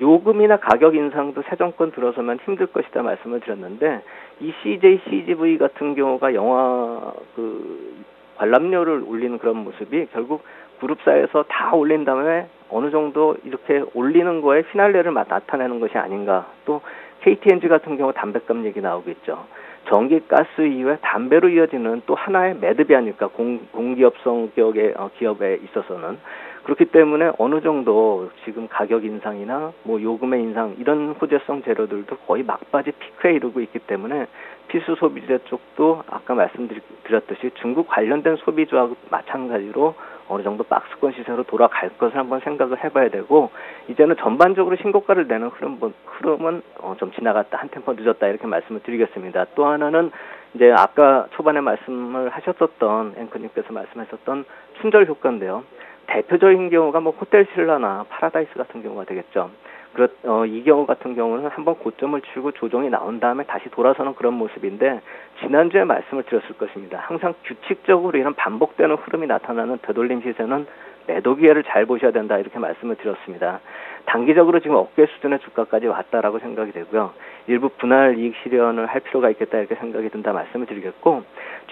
C: 요금이나 가격 인상도 새 정권 들어서면 힘들 것이다 말씀을 드렸는데 이 CJ, CGV 같은 경우가 영화 그 관람료를 올리는 그런 모습이 결국 그룹사에서 다 올린 다음에 어느 정도 이렇게 올리는 거에 피날레를 나타내는 것이 아닌가. 또 KTNG 같은 경우 담뱃값 얘기 나오고 있죠. 전기, 가스 이후에 담배로 이어지는 또 하나의 매듭이 아닐까, 공기업성 기업에 있어서는. 그렇기 때문에 어느 정도 지금 가격 인상이나 뭐 요금의 인상 이런 호재성 재료들도 거의 막바지 피크에 이르고 있기 때문에 필수 소비재 쪽도 아까 말씀드렸듯이 중국 관련된 소비주와 마찬가지로 어느 정도 박스권 시세로 돌아갈 것을 한번 생각을 해봐야 되고, 이제는 전반적으로 신고가를 내는 흐름은 좀 지나갔다, 한 템포 늦었다 이렇게 말씀을 드리겠습니다. 또 하나는 이제 아까 초반에 말씀을 하셨었던 앵커님께서 말씀하셨던 충절 효과인데요. 대표적인 경우가 뭐 호텔 신라나 파라다이스 같은 경우가 되겠죠. 이 경우 같은 경우는 한번 고점을 치고 조정이 나온 다음에 다시 돌아서는 그런 모습인데, 지난주에 말씀을 드렸을 것입니다. 항상 규칙적으로 이런 반복되는 흐름이 나타나는 되돌림 시세는 매도 기회를 잘 보셔야 된다 이렇게 말씀을 드렸습니다. 단기적으로 지금 억대 수준의 주가까지 왔다라고 생각이 되고요. 일부 분할 이익 실현을 할 필요가 있겠다 이렇게 생각이 든다 말씀을 드리겠고,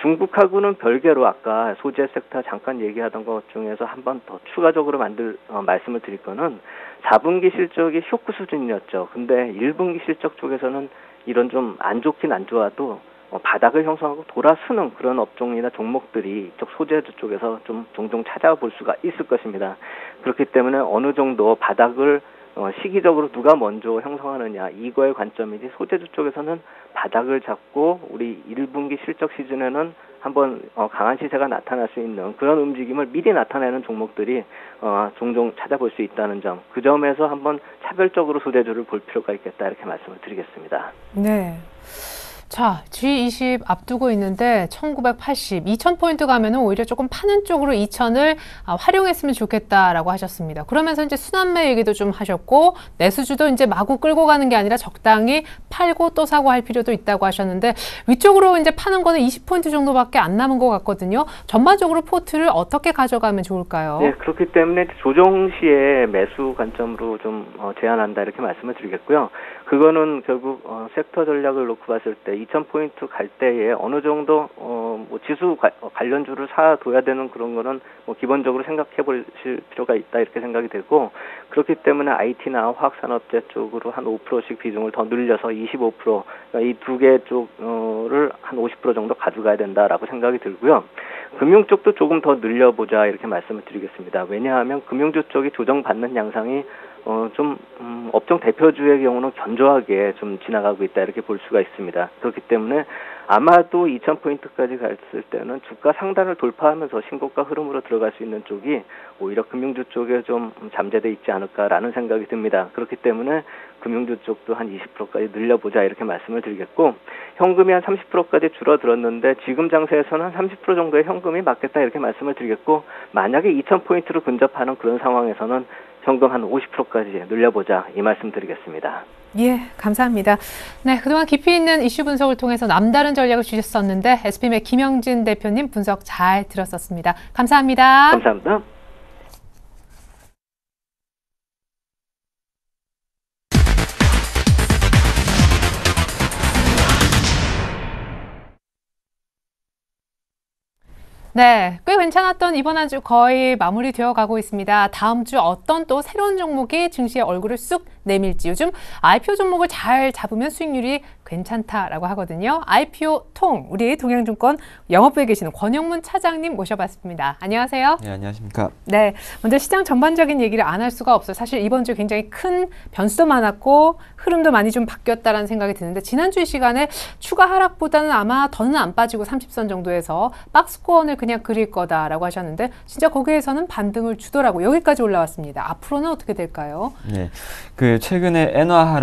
C: 중국하고는 별개로 아까 소재 섹터 잠깐 얘기하던 것 중에서 한 번 더 추가적으로 말씀을 드릴 거는 4분기 실적이 쇼크 수준이었죠. 근데 1분기 실적 쪽에서는 이런 좀 안 좋긴 안 좋아도 바닥을 형성하고 돌아서는 그런 업종이나 종목들이 이쪽 소재주 쪽에서 좀 종종 찾아볼 수가 있을 것입니다. 그렇기 때문에 어느 정도 바닥을 시기적으로 누가 먼저 형성하느냐 이거의 관점이지, 소재주 쪽에서는 바닥을 잡고 우리 1분기 실적 시즌에는 한번 강한 시세가 나타날 수 있는 그런 움직임을 미리 나타내는 종목들이 종종 찾아볼 수 있다는 점, 그 점에서 한번 차별적으로 소재주를 볼 필요가 있겠다 이렇게 말씀을 드리겠습니다.
A: 네. 자, G20 앞두고 있는데 1980, 2000포인트 가면은 오히려 조금 파는 쪽으로 2000을 활용했으면 좋겠다라고 하셨습니다. 그러면서 이제 순환매 얘기도 좀 하셨고, 내수주도 이제 마구 끌고 가는 게 아니라 적당히 팔고 또 사고 할 필요도 있다고 하셨는데, 위쪽으로 이제 파는 거는 20포인트 정도밖에 안 남은 것 같거든요. 전반적으로 포트를 어떻게 가져가면 좋을까요?
C: 네, 그렇기 때문에 조정 시에 매수 관점으로 좀 제안한다 이렇게 말씀을 드리겠고요. 그거는 결국 섹터 전략을 놓고 봤을 때 2000포인트 갈 때에 어느 정도 뭐 지수 관련주를 사둬야 되는 그런 거는 뭐 기본적으로 생각해 보실 필요가 있다 이렇게 생각이 되고, 그렇기 때문에 IT나 화학산업재 쪽으로 한 5%씩 비중을 더 늘려서 25%, 그러니까 이 두 개 쪽을 한 50% 정도 가져가야 된다라고 생각이 들고요. 금융 쪽도 조금 더 늘려보자 이렇게 말씀을 드리겠습니다. 왜냐하면 금융주 쪽이 조정받는 양상이 업종 대표주의 경우는 견조하게 좀 지나가고 있다 이렇게 볼 수가 있습니다. 그렇기 때문에 아마도 2000포인트까지 갔을 때는 주가 상단을 돌파하면서 신고가 흐름으로 들어갈 수 있는 쪽이 오히려 금융주 쪽에 좀 잠재돼 있지 않을까라는 생각이 듭니다. 그렇기 때문에 금융주 쪽도 한 20%까지 늘려보자 이렇게 말씀을 드리겠고, 현금이 한 30%까지 줄어들었는데 지금 장세에서는 한 30% 정도의 현금이 맞겠다 이렇게 말씀을 드리겠고, 만약에 2000포인트로 근접하는 그런 상황에서는 현금 한 50%까지 늘려보자 이 말씀 드리겠습니다.
A: 예, 감사합니다. 네, 그동안 깊이 있는 이슈 분석을 통해서 남다른 전략을 주셨었는데 SPM의 김영진 대표님 분석 잘 들었었습니다. 감사합니다.
C: 감사합니다.
A: 네, 꽤 괜찮았던 이번 한 주 거의 마무리되어 가고 있습니다. 다음 주 어떤 또 새로운 종목이 증시에 얼굴을 쑥 내밀지, 요즘 IPO 종목을 잘 잡으면 수익률이 괜찮다라고 하거든요. IPO 통, 우리 동양증권 영업부에 계시는 권영문 차장님 모셔봤습니다. 안녕하세요.
D: 네, 안녕하십니까.
A: 네, 먼저 시장 전반적인 얘기를 안 할 수가 없어요. 사실 이번 주 굉장히 큰 변수도 많았고 흐름도 많이 좀 바뀌었다라는 생각이 드는데, 지난주 이 시간에 추가 하락보다는 아마 더는 안 빠지고 30선 정도에서 박스권을 그냥 그릴 거다라고 하셨는데, 진짜 거기에서는 반등을 주더라고요. 여기까지 올라왔습니다. 앞으로는 어떻게 될까요?
D: 네, 최근에 엔화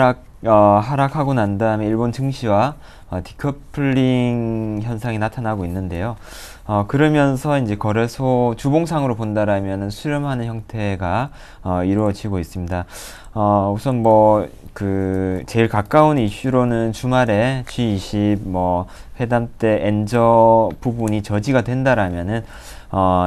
D: 하락하고 난 다음에 일본 증시와 디커플링 현상이 나타나고 있는데요. 그러면서 이제 거래소 주봉상으로 본다라면 수렴하는 형태가 이루어지고 있습니다. 우선 제일 가까운 이슈로는 주말에 G20 회담 때 엔저 부분이 저지가 된다라면은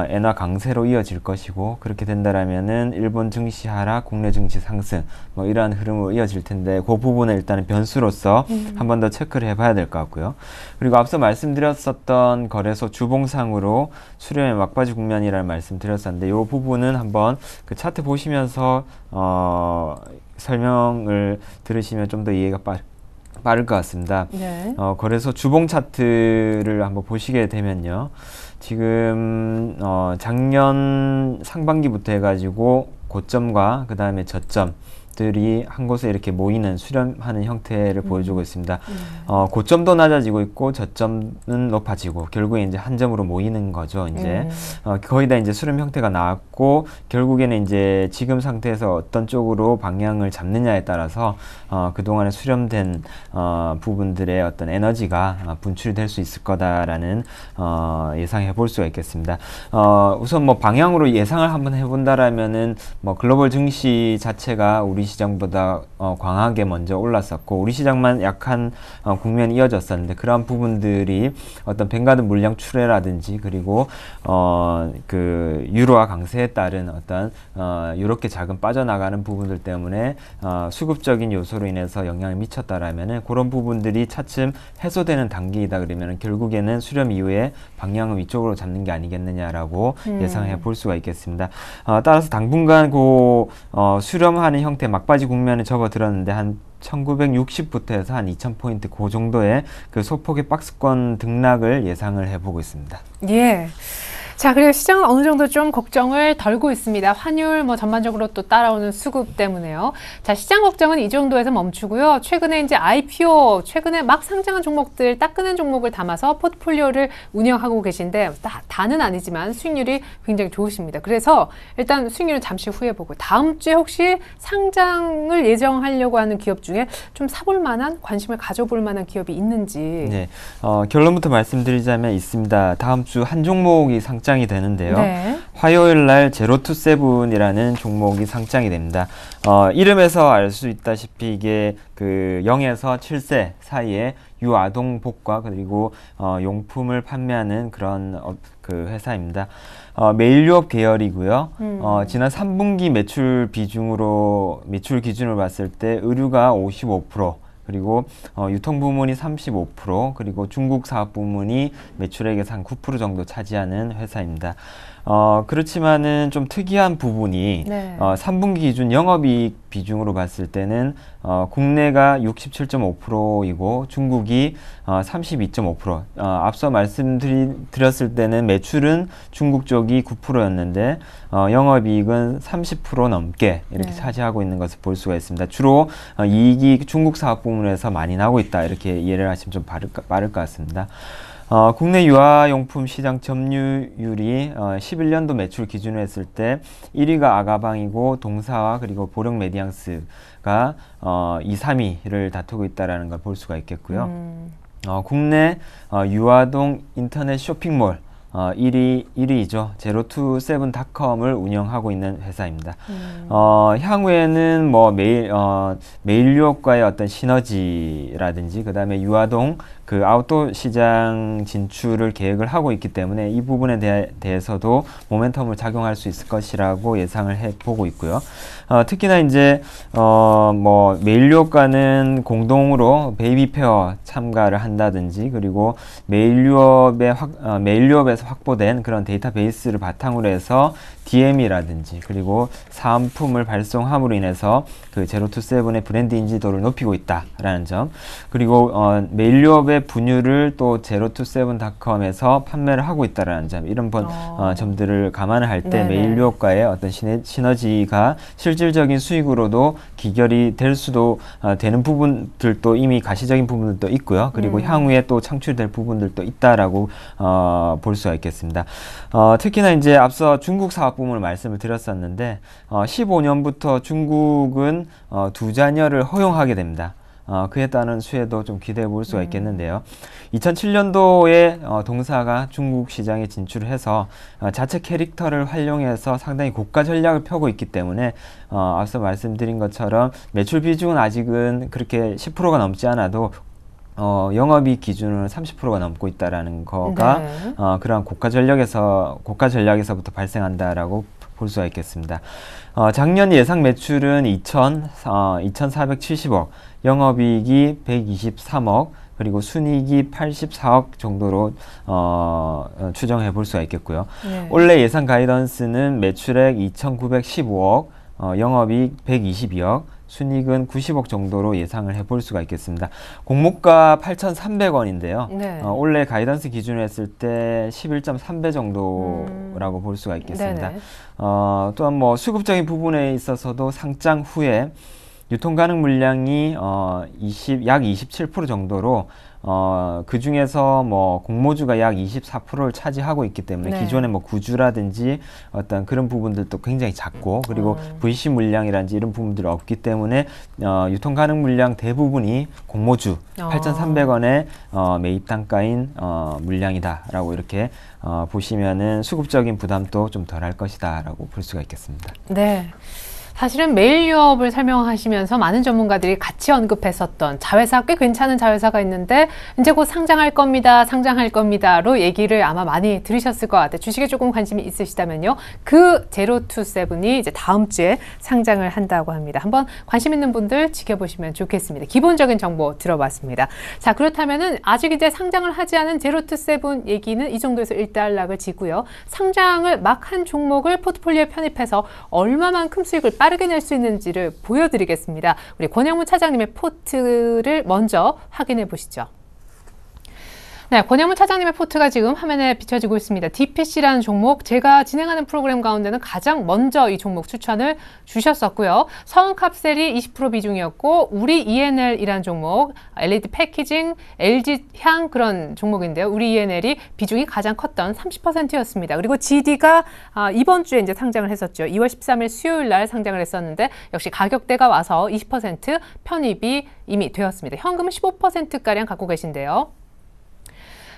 D: 엔화 강세로 이어질 것이고, 그렇게 된다라면은 일본 증시 하락, 국내 증시 상승 이러한 흐름으로 이어질 텐데, 그 부분을 일단은 변수로서 한 번 더 체크를 해봐야 될 것 같고요. 그리고 앞서 말씀드렸었던 거래소 주봉상으로 수렴의 막바지 국면이라는 말씀드렸었는데, 이 부분은 한번 그 차트 보시면서 설명을 들으시면 좀 더 이해가 빠를 것 같습니다.
A: 네.
D: 거래소 주봉 차트를 한번 보시게 되면요. 지금 작년 상반기부터 해가지고 고점과 그 다음에 저점들이 한 곳에 이렇게 모이는 수렴하는 형태를 보여주고 있습니다. 고점도 낮아지고 있고 저점은 높아지고 결국에 이제 한 점으로 모이는 거죠. 이제 거의 다 이제 수렴 형태가 나왔고 결국에는 이제 지금 상태에서 어떤 쪽으로 방향을 잡느냐에 따라서 그동안에 수렴된 부분들의 어떤 에너지가 분출이 될 수 있을 거다라는 예상해 볼 수가 있겠습니다. 우선 뭐 방향으로 예상을 한번 해본다라면은 뭐 글로벌 증시 자체가 우리 시장보다 강하게 먼저 올랐었고 우리 시장만 약한 국면이 이어졌었는데 그러한 부분들이 어떤 뱅가드 물량 출회라든지 그리고 그 유로화 강세에 따른 어떤 유럽계 자금 빠져나가는 부분들 때문에 수급적인 요소로 인해서 영향을 미쳤다라면은 그런 부분들이 차츰 해소되는 단계이다 그러면 결국에는 수렴 이후에 방향을 위쪽으로 잡는 게 아니겠느냐라고 예상해 볼 수가 있겠습니다. 따라서 당분간 그 수렴하는 형태 막바지 국면에 접어들었는데 한 1960부터 해서 한 2000포인트 그 정도의 그 소폭의 박스권 등락을 예상을 해보고 있습니다.
A: 예. 자, 그리고 시장은 어느 정도 좀 걱정을 덜고 있습니다. 환율 뭐 전반적으로 또 따라오는 수급 때문에요. 자, 시장 걱정은 이 정도에서 멈추고요. 최근에 이제 IPO, 최근에 막 상장한 종목들, 따끈한 종목을 담아서 포트폴리오를 운영하고 계신데 다는 아니지만 수익률이 굉장히 좋으십니다. 그래서 일단 수익률은 잠시 후에 보고 다음 주에 혹시 상장을 예정하려고 하는 기업 중에 좀 사볼 만한 관심을 가져볼 만한 기업이 있는지.
D: 네, 결론부터 말씀드리자면 있습니다. 다음 주 한 종목이 상장이 되는데요.
A: 네.
D: 화요일 날 제로투세븐이라는 종목이 상장이 됩니다. 이름에서 알 수 있다시피 이게 그 0에서 7세 사이에 유아동 복과 그리고 용품을 판매하는 그런 그 회사입니다. 메일 유업 계열이고요. 지난 3분기 매출 기준으로 봤을 때 의류가 55%, 그리고 유통 부문이 35%, 그리고 중국 사업 부문이 매출액에서 한 9% 정도 차지하는 회사입니다. 그렇지만은 좀 특이한 부분이
A: 네.
D: 3분기 기준 영업이익 비중으로 봤을 때는 국내가 67.5%이고 중국이 32.5%. 앞서 말씀드렸을 때는 매출은 중국 쪽이 9%였는데 영업이익은 30% 넘게 이렇게 차지하고 있는 것을 볼 수가 있습니다. 주로 이익이 중국 사업 부문에서 많이 나고 있다 이렇게 이해를 하시면 좀 빠를 것 같습니다. 국내 유아용품 시장 점유율이 11년도 매출 기준으로 했을 때 1위가 아가방이고 동사와 그리고 보령 메디앙스가 2, 3위를 다투고 있다는 걸 볼 수가 있겠고요. 국내 유아동 인터넷 쇼핑몰 1위이죠. 제로투세븐닷컴을 운영하고 있는 회사입니다. 향후에는 뭐 메일 유업과의 어떤 시너지라든지 그 다음에 유아동 그 아웃도어 시장 진출을 계획을 하고 있기 때문에 이 부분에 대해서도 모멘텀을 작용할 수 있을 것이라고 예상을 해보고 있고요. 특히나 이제 뭐 메일 유업과는 공동으로 베이비 페어 참가를 한다든지 그리고 메일 유업에서 확보된 그런 데이터베이스를 바탕으로 해서 DM이라든지 그리고 사은품을 발송함으로 인해서 그 제로투세븐의 브랜드 인지도를 높이고 있다라는 점, 그리고 메일 유업의 분유를 또 제로투세븐닷컴에서 판매를 하고 있다라는 점, 이런 점들을 감안을 할 때 메일 유업과의 어떤 시너지가 실질적인 수익으로도 기결이 될 수도 되는 부분들도 이미 가시적인 부분들도 있고요. 그리고 향후에 또 창출될 부분들도 있다라고 볼 수가 있겠습니다. 특히나 이제 앞서 중국 사업 부문을 말씀을 드렸었는데 15년부터 중국은 2자녀를 허용하게 됩니다. 그에 따른 수혜도 좀 기대해 볼 수가 있겠는데요. 2007년도에 동사가 중국 시장에 진출해서 자체 캐릭터를 활용해서 상당히 고가 전략을 펴고 있기 때문에 앞서 말씀드린 것처럼 매출 비중은 아직은 그렇게 10%가 넘지 않아도 영업이익 기준으로는 30%가 넘고 있다라는 거가 그러한 고가 전략에서부터 발생한다라고 볼 수가 있겠습니다. 작년 예상 매출은 2,470억, 영업이익이 123억, 그리고 순이익이 84억 정도로 추정해 볼 수가 있겠고요. 올해 예상 가이던스는 매출액 2,915억, 영업이익 122억, 순이익은 90억 정도로 예상을 해볼 수가 있겠습니다. 공모가 8,300원인데요.
A: 네.
D: 올해 가이던스 기준으로 했을 때 11.3배 정도라고 볼 수가 있겠습니다.
A: 네네.
D: 또한 뭐 수급적인 부분에 있어서도 상장 후에 유통 가능 물량이 약 27% 정도로 그 중에서 뭐 공모주가 약 24%를 차지하고 있기 때문에
A: 네.
D: 기존의 뭐 구주라든지 어떤 그런 부분들도 굉장히 작고 그리고 VC 물량이라든지 이런 부분들이 없기 때문에 유통 가능 물량 대부분이 공모주 8,300원의 매입 단가인 물량이다라고 이렇게 보시면은 수급적인 부담도 좀 덜할 것이다라고 볼 수가 있겠습니다.
A: 네. 사실은 메일 유업을 설명하시면서 많은 전문가들이 같이 언급했었던 자회사, 꽤 괜찮은 자회사가 있는데 이제 곧 상장할 겁니다로 얘기를 아마 많이 들으셨을 것 같아요. 주식에 조금 관심이 있으시다면요. 그 제로투세븐이 이제 다음 주에 상장을 한다고 합니다. 한번 관심 있는 분들 지켜보시면 좋겠습니다. 기본적인 정보 들어봤습니다. 자, 그렇다면은 아직 이제 상장을 하지 않은 제로투세븐 얘기는 이 정도에서 일단락을 지고요. 상장을 막 한 종목을 포트폴리오에 편입해서 얼마만큼 수익을 빠르게 낼 수 있는지를 보여드리겠습니다. 우리 권영문 차장님의 포트를 먼저 확인해 보시죠. 네, 권영문 차장님의 포트가 지금 화면에 비춰지고 있습니다. DPC라는 종목, 제가 진행하는 프로그램 가운데는 가장 먼저 이 종목 추천을 주셨었고요. 서원캅셀이 20% 비중이었고, 우리 ENL이라는 종목, LED 패키징, LG향 그런 종목인데요. 우리 ENL이 비중이 가장 컸던 30%였습니다. 그리고 GD가 이번 주에 이제 상장을 했었죠. 2월 13일 수요일 날 상장을 했었는데, 역시 가격대가 와서 20% 편입이 이미 되었습니다. 현금은 15%가량 갖고 계신데요.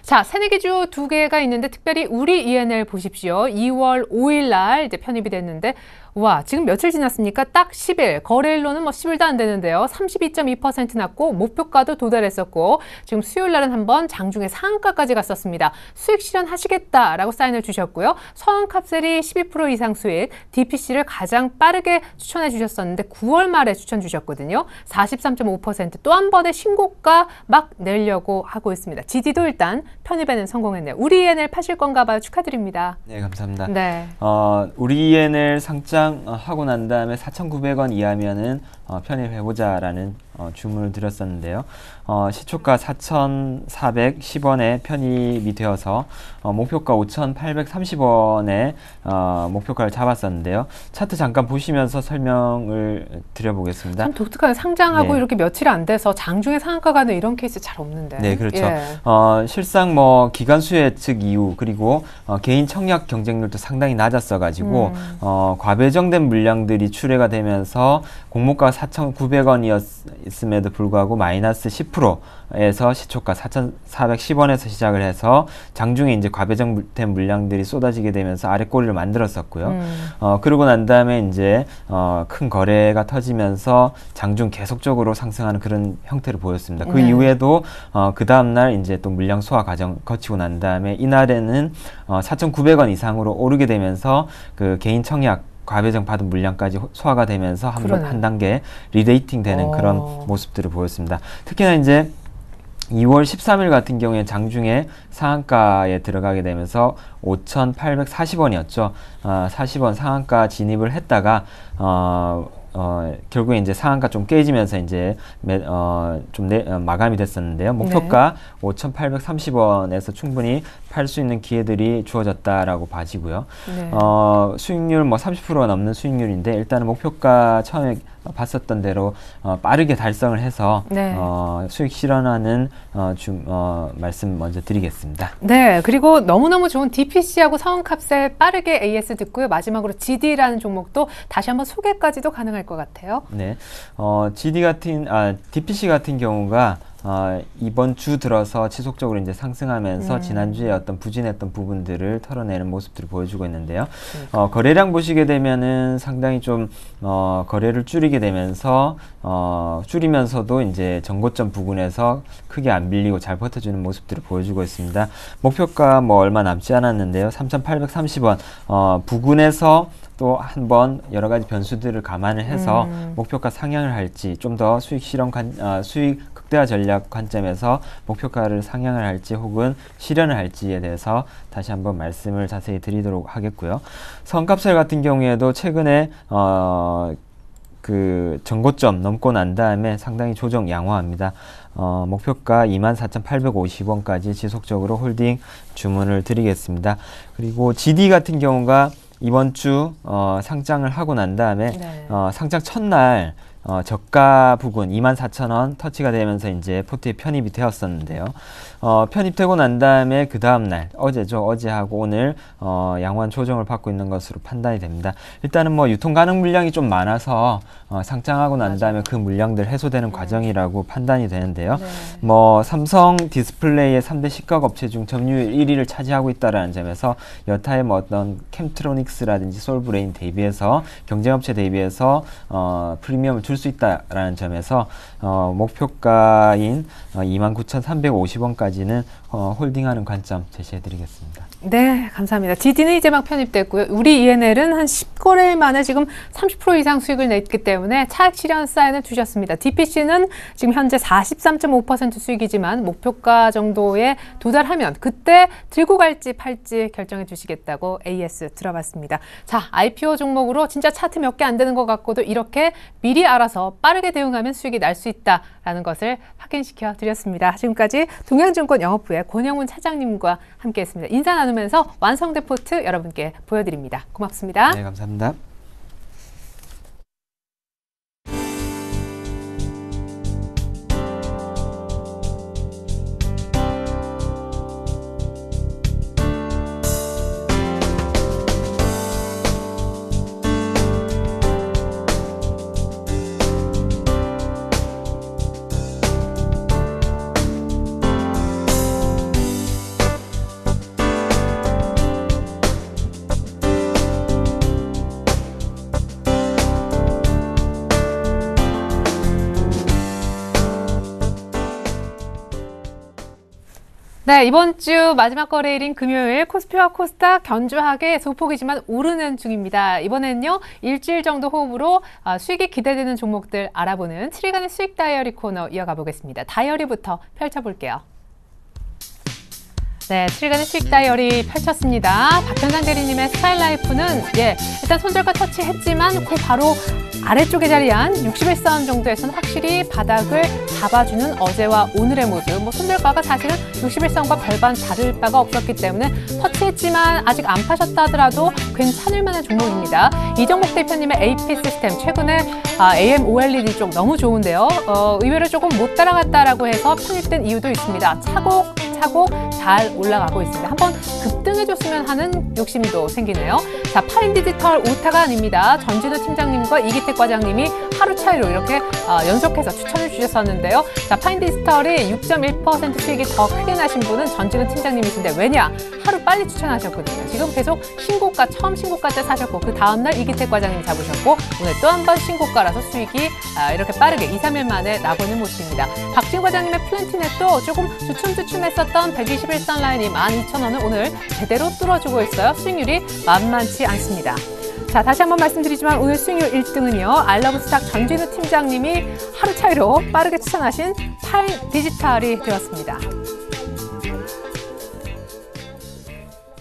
A: 자, 새내기주 두 개가 있는데 특별히 우리 ENL 보십시오. 2월 5일 날 이제 편입이 됐는데 와, 지금 며칠 지났습니까? 딱 10일. 거래일로는 뭐 10일도 안 되는데요. 32.2% 났고 목표가도 도달했었고 지금 수요일 날은 한번 장중에 상한가까지 갔었습니다. 수익 실현하시겠다라고 사인을 주셨고요. 서원캅셀이 12% 이상 수익, DPC를 가장 빠르게 추천해 주셨었는데 9월 말에 추천 주셨거든요. 43.5% 또 한 번의 신고가 막 내려고 하고 있습니다. GD도 일단 편입에는 성공했네요. 우리 ENL 파실 건가 봐요. 축하드립니다.
D: 네, 감사합니다.
A: 네.
D: 우리 ENL 상장 하고 난 다음에 4,900원 이하면은 편입해보자라는 주문을 드렸었는데요. 시초가 4,410원에 편입이 되어서 목표가 5,830원에 목표가를 잡았었는데요. 차트 잠깐 보시면서 설명을 드려보겠습니다.
A: 참 독특한 상장하고
D: 네.
A: 이렇게 며칠 안 돼서 장중에 상한가 가는 이런 케이스 잘 없는데.
D: 네, 그렇죠.
A: 예.
D: 실상 뭐 기관 수혜 예측 이후 그리고 개인 청약 경쟁률도 상당히 낮았어가지고 과배정된 물량들이 출회가 되면서 공모가 4,900원이었음에도 불구하고 마이너스 10%에서 시초가 4,410원에서 시작을 해서 장중에 이제 과배정된 물량들이 쏟아지게 되면서 아랫꼬리를 만들었었고요. 그러고 난 다음에 이제 큰 거래가 터지면서 장중 계속적으로 상승하는 그런 형태를 보였습니다. 그
A: 네.
D: 이후에도 그 다음날 이제 또 물량 소화 과정 거치고 난 다음에 이날에는 4,900원 이상으로 오르게 되면서 그 개인 청약 과배정 받은 물량까지 소화가 되면서 한 단계 리데이팅 되는 그런 모습들을 보였습니다. 특히나 이제 2월 13일 같은 경우에 장중에 상한가에 들어가게 되면서 5,840원이었죠. 40원 상한가 진입을 했다가 결국에 이제 상한가 좀 깨지면서 이제 마감이 됐었는데요. 목표가 5,830원에서 충분히 팔 수 있는 기회들이 주어졌다라고 봐지고요.
A: 네.
D: 수익률 뭐 30%가 넘는 수익률인데 일단은 목표가 처음에 봤었던 대로 빠르게 달성을 해서
A: 네.
D: 수익 실현하는 말씀 먼저 드리겠습니다.
A: 네, 그리고 너무너무 좋은 DPC하고 서원캅셀 빠르게 AS 듣고요. 마지막으로 GD라는 종목도 다시 한번 소개까지도 가능할 것 같아요.
D: 네, DPC 같은 경우가 이번 주 들어서 지속적으로 이제 상승하면서 지난주에 어떤 부진했던 부분들을 털어내는 모습들을 보여주고 있는데요. 거래량 보시게 되면은 상당히 좀 거래를 줄이게 되면서 줄이면서도 이제 전고점 부근에서 크게 안 밀리고 잘 버텨주는 모습들을 보여주고 있습니다. 목표가 뭐 얼마 남지 않았는데요. 3,830원 부근에서 또 한번 여러 가지 변수들을 감안을 해서 목표가 상향을 할지 좀 더 수익 극대화 전략 관점에서 목표가를 상향을 할지 혹은 실현을 할지에 대해서 다시 한번 말씀을 자세히 드리도록 하겠고요. 서원캅셀 같은 경우에도 최근에 그 전고점 넘고 난 다음에 상당히 조정 양호합니다. 목표가 24,850원까지 지속적으로 홀딩 주문을 드리겠습니다. 그리고 GD 같은 경우가 이번 주 상장을 하고 난 다음에
A: 네.
D: 상장 첫날 저가 부근 24,000원 터치가 되면서 이제 포트에 편입이 되었었는데요. 편입되고 난 다음에 그 다음날 어제죠. 어제하고 오늘 양호한 조정을 받고 있는 것으로 판단이 됩니다. 일단은 뭐 유통 가능 물량이 좀 많아서 상장하고 난 다음에 그 물량들 해소되는 과정이라고 판단이 되는데요.
A: 네.
D: 뭐 삼성 디스플레이의 3대 시각 업체 중 점유율 1위를 차지하고 있다라는 점에서 여타의 뭐 어떤 캠트로닉스라든지 솔브레인 대비해서 경쟁업체 대비해서 프리미엄을 줄 수 있다라는 점에서 목표가인 29,350원까지는 홀딩하는 관점 제시해드리겠습니다.
A: 네, 감사합니다. GD는 이제 막 편입됐고요. 우리 ENL은 한 10거래일 만에 지금 30% 이상 수익을 냈기 때문에 차익 실현 사인을 주셨습니다. DPC는 지금 현재 43.5% 수익이지만 목표가 정도에 도달하면 그때 들고 갈지 팔지 결정해 주시겠다고 AS 들어봤습니다. 자, IPO 종목으로 진짜 차트 몇 개 안 되는 것 같고도 이렇게 미리 알아서 빠르게 대응하면 수익이 날 수 있다라는 것을 확인시켜 드렸습니다. 지금까지 동양증권 영업부의 권영훈 차장님과 함께했습니다. 인사 나누면서 완성된 포트 여러분께 보여드립니다. 고맙습니다.
D: 네, 감사합니다.
A: 네, 이번 주 마지막 거래일인 금요일 코스피와 코스닥 견조하게 소폭이지만 오르는 중입니다. 이번엔요, 일주일 정도 호흡으로 수익이 기대되는 종목들 알아보는 7일간의 수익 다이어리 코너 이어가 보겠습니다. 다이어리부터 펼쳐볼게요. 네, 7일간의 수익 다이어리 펼쳤습니다. 박현상 대리님의 스타일라이프는 일단 손절가 터치했지만 그 바로 아래쪽에 자리한 61선 정도에서는 확실히 바닥을 잡아주는 어제와 오늘의 모습. 뭐 손절가가 사실은 61선과 별반 다를 바가 없었기 때문에 터치했지만 아직 안 파셨다 하더라도 괜찮을 만한 종목입니다. 이정목 대표님의 AP 시스템 최근에 AMOLED 쪽 너무 좋은데요. 의외로 조금 못 따라갔다라고 해서 편입된 이유도 있습니다. 차곡차곡 잘 올라가고 있습니다. 한번 급등해줬으면 하는 욕심도 생기네요. 자, 파인디지털 오타가 아닙니다. 전진우 팀장님과 이기택 과장님이 하루 차이로 이렇게 연속해서 추천을 주셨었는데요. 자, 파인디지털이 6.1% 수익이 더 크게 나신 분은 전진우 팀장님이신데 왜냐? 하루 빨리 추천하셨거든요. 지금 계속 신고가, 처음 신고가때 사셨고 그 다음날 이기택 과장님이 잡으셨고 오늘 또 한 번 신고가라서 수익이 이렇게 빠르게 2, 3일 만에 나고 있는 모습입니다. 박진 과장님의 플랜티넷도 조금 주춤주춤했었던 121선 라인이 12,000원을 오늘 제대로 뚫어주고 있어요. 수익률이 만만치 않습니다. 자, 다시 한번 말씀드리지만 오늘 수익률 1등은요. 알러브스탁 전진우 팀장님이 하루 차이로 빠르게 추천하신 파인 디지털이 되었습니다.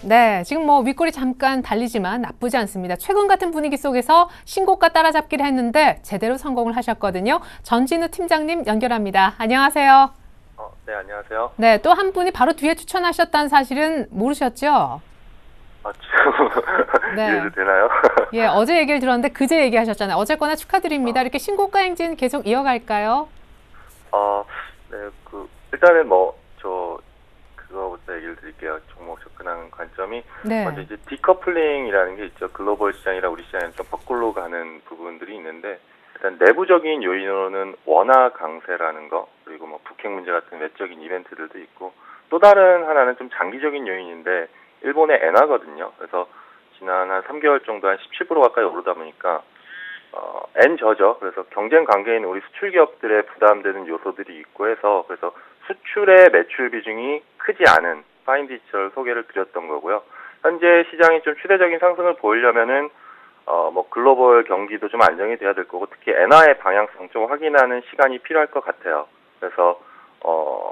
A: 네, 지금 뭐 윗골이 잠깐 달리지만 나쁘지 않습니다. 최근 같은 분위기 속에서 신고가 따라잡기를 했는데 제대로 성공을 하셨거든요. 전진우 팀장님 연결합니다. 안녕하세요.
E: 네, 안녕하세요.
A: 네, 또 한 분이 바로 뒤에 추천하셨다는 사실은 모르셨죠?
E: 지금
A: 네.
E: 이래도 되나요?
A: 예, 어제 얘기를 들었는데 그제 얘기하셨잖아요. 어쨌거나 축하드립니다. 이렇게 신고가 행진 계속 이어갈까요?
E: 네, 일단은 그거부터 얘기를 드릴게요. 종목 접근하는 관점이.
A: 네.
E: 먼저 이제 디커플링이라는 게 있죠. 글로벌 시장이랑 우리 시장이 좀 거꾸로 가는 부분들이 있는데, 일단 내부적인 요인으로는 원화 강세라는 거, 그리고 뭐 북핵 문제 같은 외적인 이벤트들도 있고, 또 다른 하나는 좀 장기적인 요인인데, 일본의 엔화거든요. 그래서 지난 한 3개월 정도 한 17% 가까이 오르다 보니까 엔저죠. 그래서 경쟁 관계인 우리 수출 기업들에 부담되는 요소들이 있고 해서 그래서 수출의 매출 비중이 크지 않은 파인디지털 소개를 드렸던 거고요. 현재 시장이 좀 추세적인 상승을 보이려면은 글로벌 경기도 좀 안정이 돼야 될 거고 특히 엔화의 방향성 좀 확인하는 시간이 필요할 것 같아요. 그래서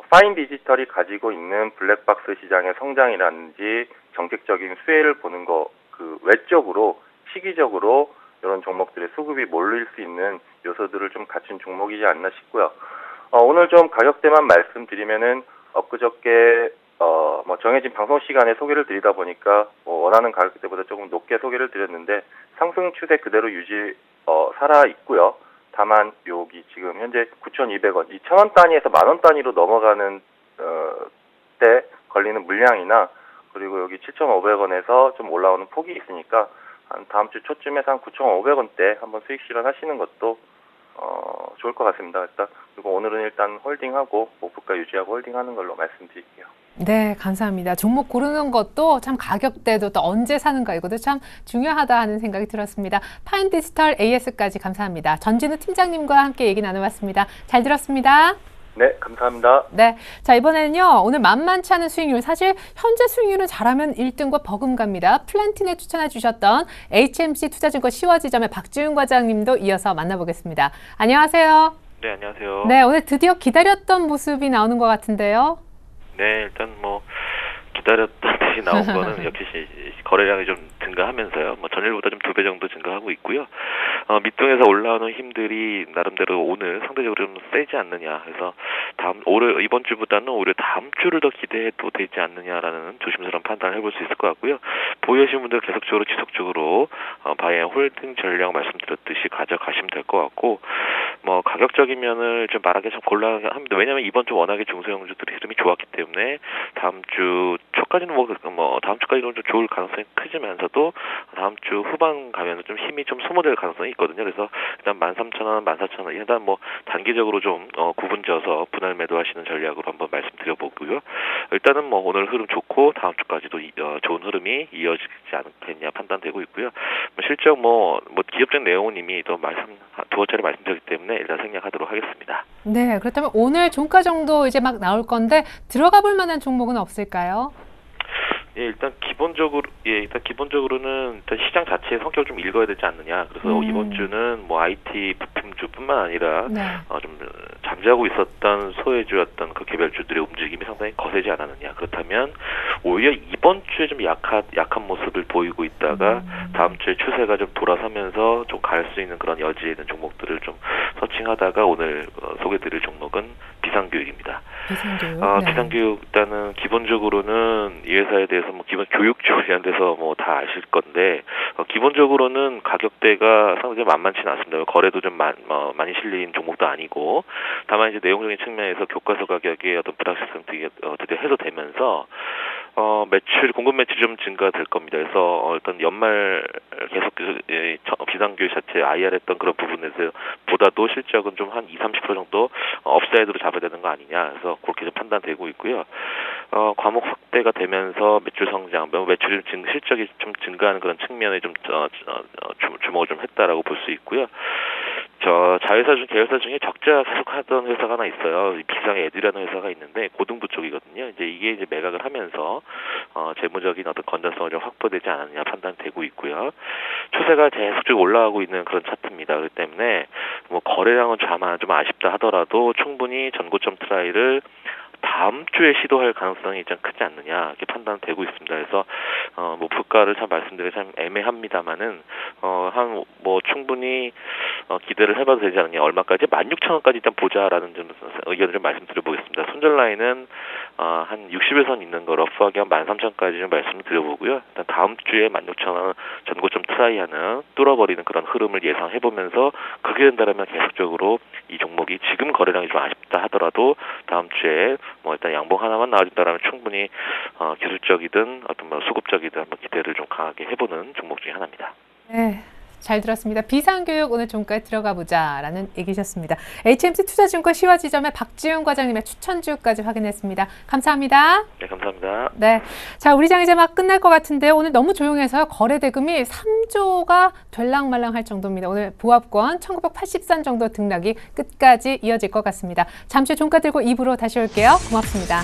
E: 파인디지털이 가지고 있는 블랙박스 시장의 성장이라든지 정책적인 수혜를 보는 거 외적으로 시기적으로 이런 종목들의 수급이 몰릴 수 있는 요소들을 좀 갖춘 종목이지 않나 싶고요. 오늘 좀 가격대만 말씀드리면은 엊그저께 뭐 정해진 방송 시간에 소개를 드리다 보니까 원하는 가격대보다 조금 높게 소개를 드렸는데 상승 추세 그대로 살아 있고요. 다만 여기 지금 현재 9,200원, 2,000원 단위에서 10,000원 단위로 넘어가는 때 걸리는 물량이나 그리고 여기 7,500원에서 좀 올라오는 폭이 있으니까 한 다음 주 초쯤에서 한 9,500원대 한번 수익 실현하시는 것도 좋을 것 같습니다. 일단 그리고 오늘은 일단 홀딩하고 목표가 유지하고 홀딩하는 걸로 말씀드릴게요.
A: 네, 감사합니다. 종목 고르는 것도 참 가격대도 또 언제 사는가 이것도 참 중요하다 하는 생각이 들었습니다. 파인디지털 AS까지 감사합니다. 전진우 팀장님과 함께 얘기 나눠봤습니다. 잘 들었습니다.
E: 네, 감사합니다.
A: 네, 자 이번에는요. 오늘 만만치 않은 수익률, 사실 현재 수익률은 잘하면 1등과 버금갑니다. 플랜틴에 추천해 주셨던 HMC 투자증권 시화지점의 박지훈 과장님도 이어서 만나보겠습니다. 안녕하세요.
F: 네, 안녕하세요.
A: 네, 오늘 드디어 기다렸던 모습이 나오는 것 같은데요.
F: 네, 일단 뭐 기다렸던 듯이 나온 거는 역시 거래량이 좀 증가하면서요. 뭐 전일보다 좀 2배 정도 증가하고 있고요. 밑둥에서 올라오는 힘들이 나름대로 오늘 상대적으로 좀 세지 않느냐. 그래서 이번 주보다는 오히려 다음 주를 더 기대해도 되지 않느냐라는 조심스러운 판단을 해볼 수 있을 것 같고요. 보유하신 분들 계속적으로 지속적으로 바이앤 홀딩 전략 말씀드렸듯이 가져가시면 될 것 같고, 뭐 가격적인 면을 좀 말하기 참 곤란합니다. 왜냐하면 이번 주 워낙에 중소형주들의 흐름이 좋았기 때문에 다음 주 초까지는 다음 주까지는 좀 좋을 가능성이 크지만서도 다음 주 후반 가면서 좀 힘이 좀 소모될 가능성이 있거든요. 그래서 일단 13,000원, 14,000원 일단 뭐 단기적으로 좀 구분져서 분할 매도하시는 전략으로 한번 말씀드려보고요. 일단은 뭐 오늘 흐름 좋고 다음 주까지도 좋은 흐름이 이어지지 않겠냐 판단되고 있고요. 실적 기업적 내용은 이미 두어 차례 말씀드렸기 때문에 일단 생략하도록 하겠습니다.
A: 네, 그렇다면 오늘 종가 정도 이제 막 나올 건데 들어가 볼 만한 종목은 없을까요?
F: 예, 일단 기본적으로는 일단 시장 자체의 성격을 좀 읽어야 되지 않느냐. 그래서 이번 주는 뭐 IT 부품주뿐만 아니라
A: 네.
F: 좀 잠자고 있었던 소외주였던 그 개별주들의 움직임이 상당히 거세지 않았느냐. 그렇다면 오히려 이번 주에 좀 약한 모습을 보이고 있다가 다음 주에 추세가 좀 돌아서면서 좀 갈 수 있는 그런 여지에 있는 종목들을 좀 서칭하다가 오늘 소개드릴 종목은 비상교육입니다.
A: 비상교육. 네.
F: 비상교육 일단은 기본적으로는 이 회사에 대해서 뭐 기본 교육주 관련돼서 뭐 다 아실 건데 기본적으로는 가격대가 상당히 만만치는 않습니다. 거래도 좀 많이 실린 종목도 아니고 다만 이제 내용적인 측면에서 교과서 가격의 어떤 불확실성 드디어 해소되면서 공급 매출이 좀 증가될 겁니다. 그래서 일단 연말 계속 비상교육 자체 IR 했던 그런 부분에서 보다도 실적은 좀 한 20-30% 정도 업사이드로 잡아야 되는 거 아니냐. 그래서 그렇게 좀 판단되고 있고요. 과목 확대가 되면서 매출 성장, 매출 실적이 좀 증가하는 그런 측면에 좀 주목을 좀 했다라고 볼 수 있고요. 계열사 중에 적자 계속하던 회사가 하나 있어요. 비상의 에듀라는 회사가 있는데 고등부 쪽이거든요. 이게 매각을 하면서 재무적인 어떤 건전성이 좀 확보되지 않았느냐 판단되고 있고요. 추세가 계속적으로 올라가고 있는 그런 차트입니다. 그렇기 때문에 뭐 거래량은 좀 아쉽다 하더라도 충분히 전고점 트라이를 다음 주에 시도할 가능성이 좀 크지 않느냐 이렇게 판단되고 있습니다. 그래서 목표가를 참 말씀드리기 참 애매합니다만은 충분히 기대를 해봐도 되지 않느냐. 얼마까지 16,000원까지 일단 보자라는 좀 의견을 좀 말씀드려보겠습니다. 손절 라인은 한 60일선 있는 거 러프하게 한 13,000원까지 좀 말씀을 드려보고요. 일단 다음 주에 16,000원 전고점 트라이하는 뚫어버리는 그런 흐름을 예상해보면서 그게 된다면 계속적으로 이 종목이 지금 거래량이 좀 아쉽다 하더라도 다음 주에 일단 양봉 하나만 나와준다라면 충분히 기술적이든 어떤 수급적이든 한번 기대를 좀 강하게 해보는 종목 중에 하나입니다.
A: 네, 잘 들었습니다. 비상교육 오늘 종가에 들어가 보자라는 얘기셨습니다. HMC 투자증권 시화지점의 박지훈 과장님의 추천주까지 확인했습니다. 감사합니다.
F: 네, 감사합니다.
A: 네, 자 우리 장 이제 막 끝날 것 같은데요. 오늘 너무 조용해서 거래 대금이 3조가 될랑말랑할 정도입니다. 오늘 보합권 1980선 정도 등락이 끝까지 이어질 것 같습니다. 잠시 종가 들고 2부로 다시 올게요. 고맙습니다.